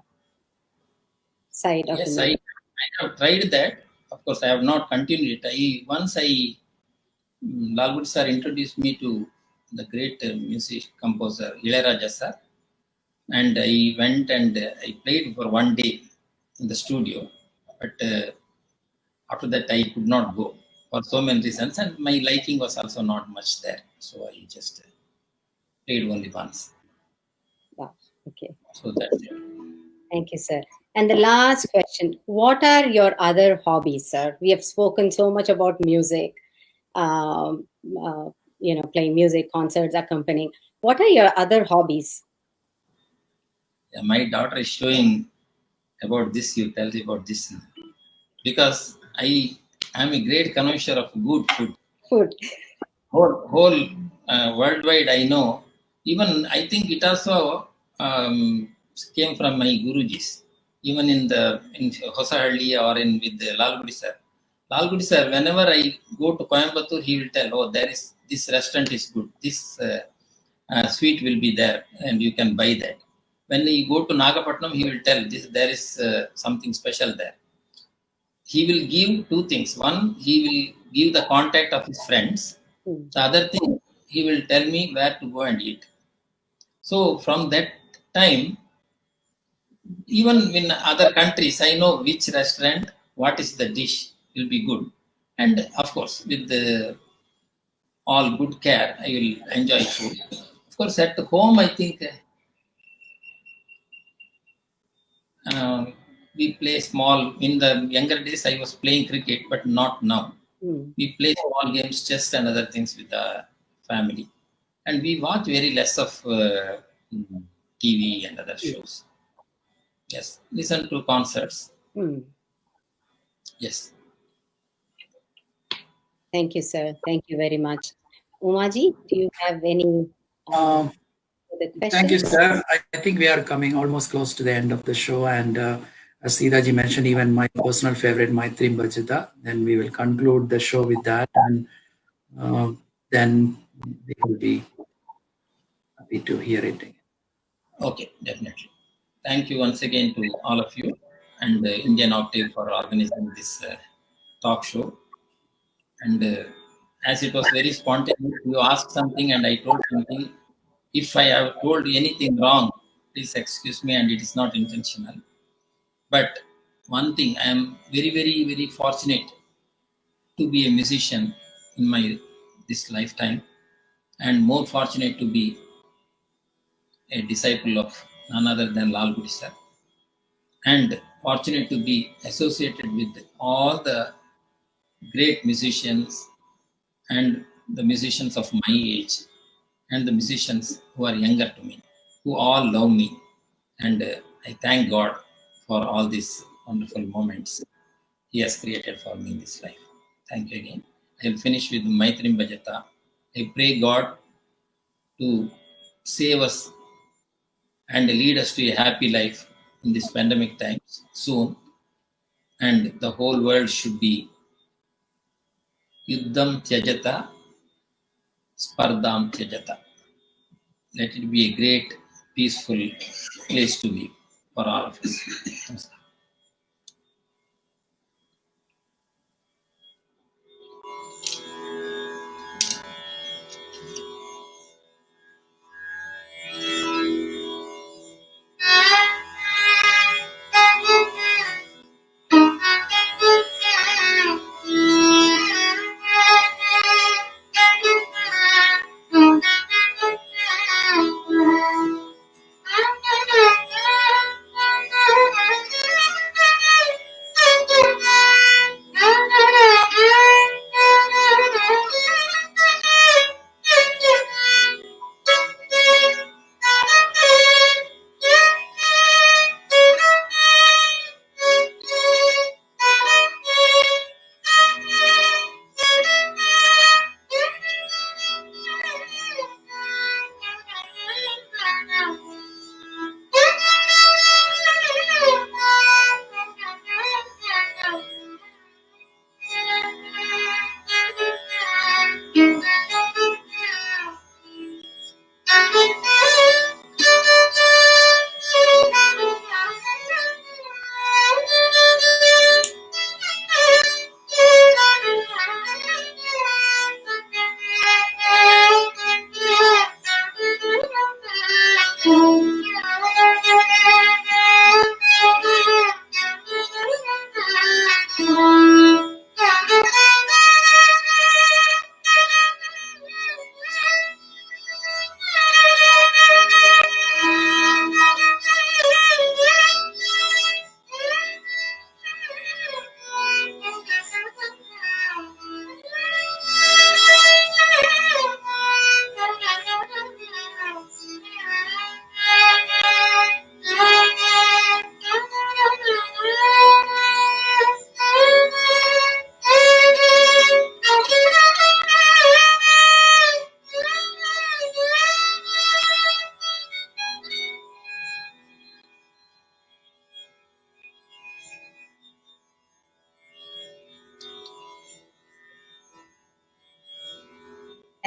Speaker 1: side of the
Speaker 3: Yes,
Speaker 1: music?
Speaker 3: I have tried that. Of course, I have not continued it. Lalgudi sir introduced me to the great music composer Iyer sir, and I went and I played for one day in the studio. But after that, I could not go for so many reasons, and my liking was also not much there. So I just played only once.
Speaker 1: Wow. Okay.
Speaker 3: So that's it.
Speaker 1: Thank you, sir. And the last question: what are your other hobbies, sir? We have spoken so much about music, um, playing music, concerts, accompanying. What are your other hobbies?
Speaker 3: Yeah, my daughter is showing about this. You tell about this because I am a great connoisseur of good food.
Speaker 1: Food.
Speaker 3: Whole worldwide, I know. Even I think it also came from my gurujis. Even in Hosahalli or in with the Lalgudi sir. Lalgudi sir, whenever I go to Coimbatore, he will tell, "Oh, there is this restaurant is good. This sweet will be there, and you can buy that." When you go to Nagapatnam, he will tell, "This there is something special there." He will give two things. One, he will give the contact of his friends.
Speaker 1: Mm.
Speaker 3: The other thing, he will tell me where to go and eat. So from that time, even in other countries, I know which restaurant, what is the dish will be good. And of course, with the all good care, I will enjoy food. Of course, at home, I think we play small. In the younger days, I was playing cricket, but not now.
Speaker 1: Mm.
Speaker 3: We play small games, chess and other things with the family. And we watch very less of TV and other shows. Yes, listen to concerts.
Speaker 1: Mm.
Speaker 3: Yes.
Speaker 1: Thank you, sir. Thank you very much. Umaji, do you have any
Speaker 2: Um,
Speaker 1: other
Speaker 2: Thank you,
Speaker 1: questions?
Speaker 2: sir. I think we are coming almost close to the end of the show. And as Seetha ji mentioned, even my personal favorite, Maitrim Bhajita. Then we will conclude the show with that. And then we will be happy to hear it again.
Speaker 3: Okay, definitely. Thank you once again to all of you and Indian Octave for organizing this talk show. And as it was very spontaneous, you asked something and I told something. If I have told anything wrong, please excuse me, and it is not intentional. But one thing, I am very, very, very fortunate to be a musician in my this lifetime, and more fortunate to be a disciple of none other than Lal Gudi sir, and fortunate to be associated with all the great musicians and the musicians of my age and the musicians who are younger to me, who all love me. And I thank God for all these wonderful moments He has created for me in this life. Thank you again. I'll finish with Maitrim Bhajata. I pray God to save us and lead us to a happy life in this pandemic times soon. And the whole world should be Yuddham Tyajata, Spardham Tyajata. Let it be a great, peaceful place to be for all of us.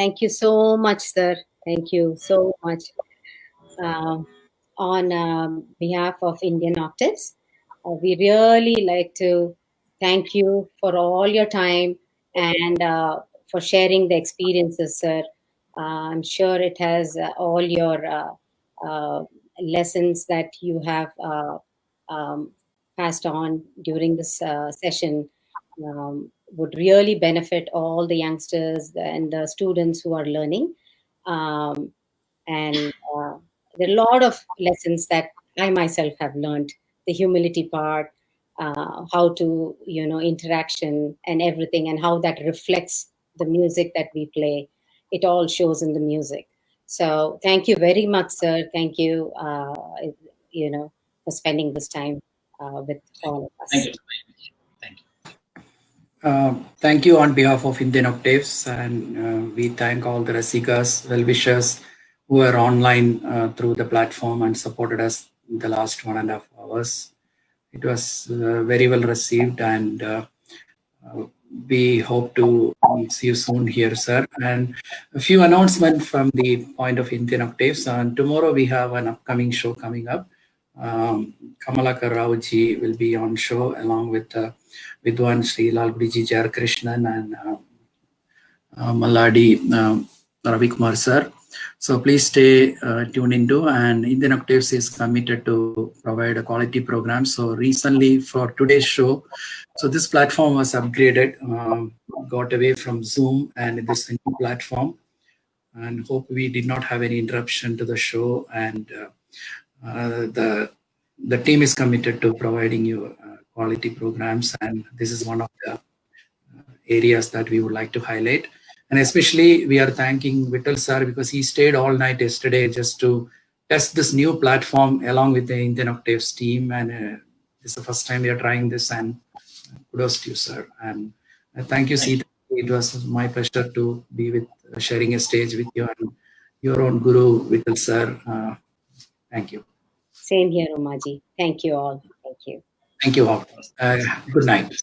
Speaker 1: Thank you so much, sir. Thank you so much. Uh, on behalf of Indian Octaves, we really like to thank you for all your time and for sharing the experiences, sir. I'm sure it has all your uh, lessons that you have um, passed on during this session would really benefit all the youngsters and the students who are learning. Um, and there are a lot of lessons that I myself have learned: the humility part, how to, interaction and everything, and how that reflects the music that we play. It all shows in the music. So thank you very much, sir. Thank you, for spending this time with all of
Speaker 3: Thank
Speaker 1: us.
Speaker 3: you. Thank you.
Speaker 2: Thank you on behalf of Indian Octaves, and we thank all the Rasikas, well-wishers who are online through the platform and supported us in the last 1.5 hours. It was very well received, and we hope to see you soon here, sir. And a few announcements from the point of Indian Octaves. Tomorrow we have an upcoming show coming up. Kamalakar Rao ji will be on show along with Vidwan Sri Lalgudi Jar Krishnan and Maladi Ravi Kumar sir. So please stay tuned into, and Indian Octaves is committed to provide a quality program. So recently for today's show, so this platform was upgraded, got away from Zoom, and this new platform. And hope we did not have any interruption to the show. And the team is committed to providing you quality programs, and this is one of the areas that we would like to highlight. And especially we are thanking Vittal sir because he stayed all night yesterday just to test this new platform along with the Indian Octaves team. And this is the first time we are trying this, and kudos to you, sir. And thank you,
Speaker 3: Thank
Speaker 2: Seetha.
Speaker 3: you.
Speaker 2: It was my pleasure to be with sharing a stage with you and your own guru, Vittal sir. Thank you.
Speaker 1: Same here, Umaji. Thank you all. Thank you.
Speaker 2: Thank you all. Good night.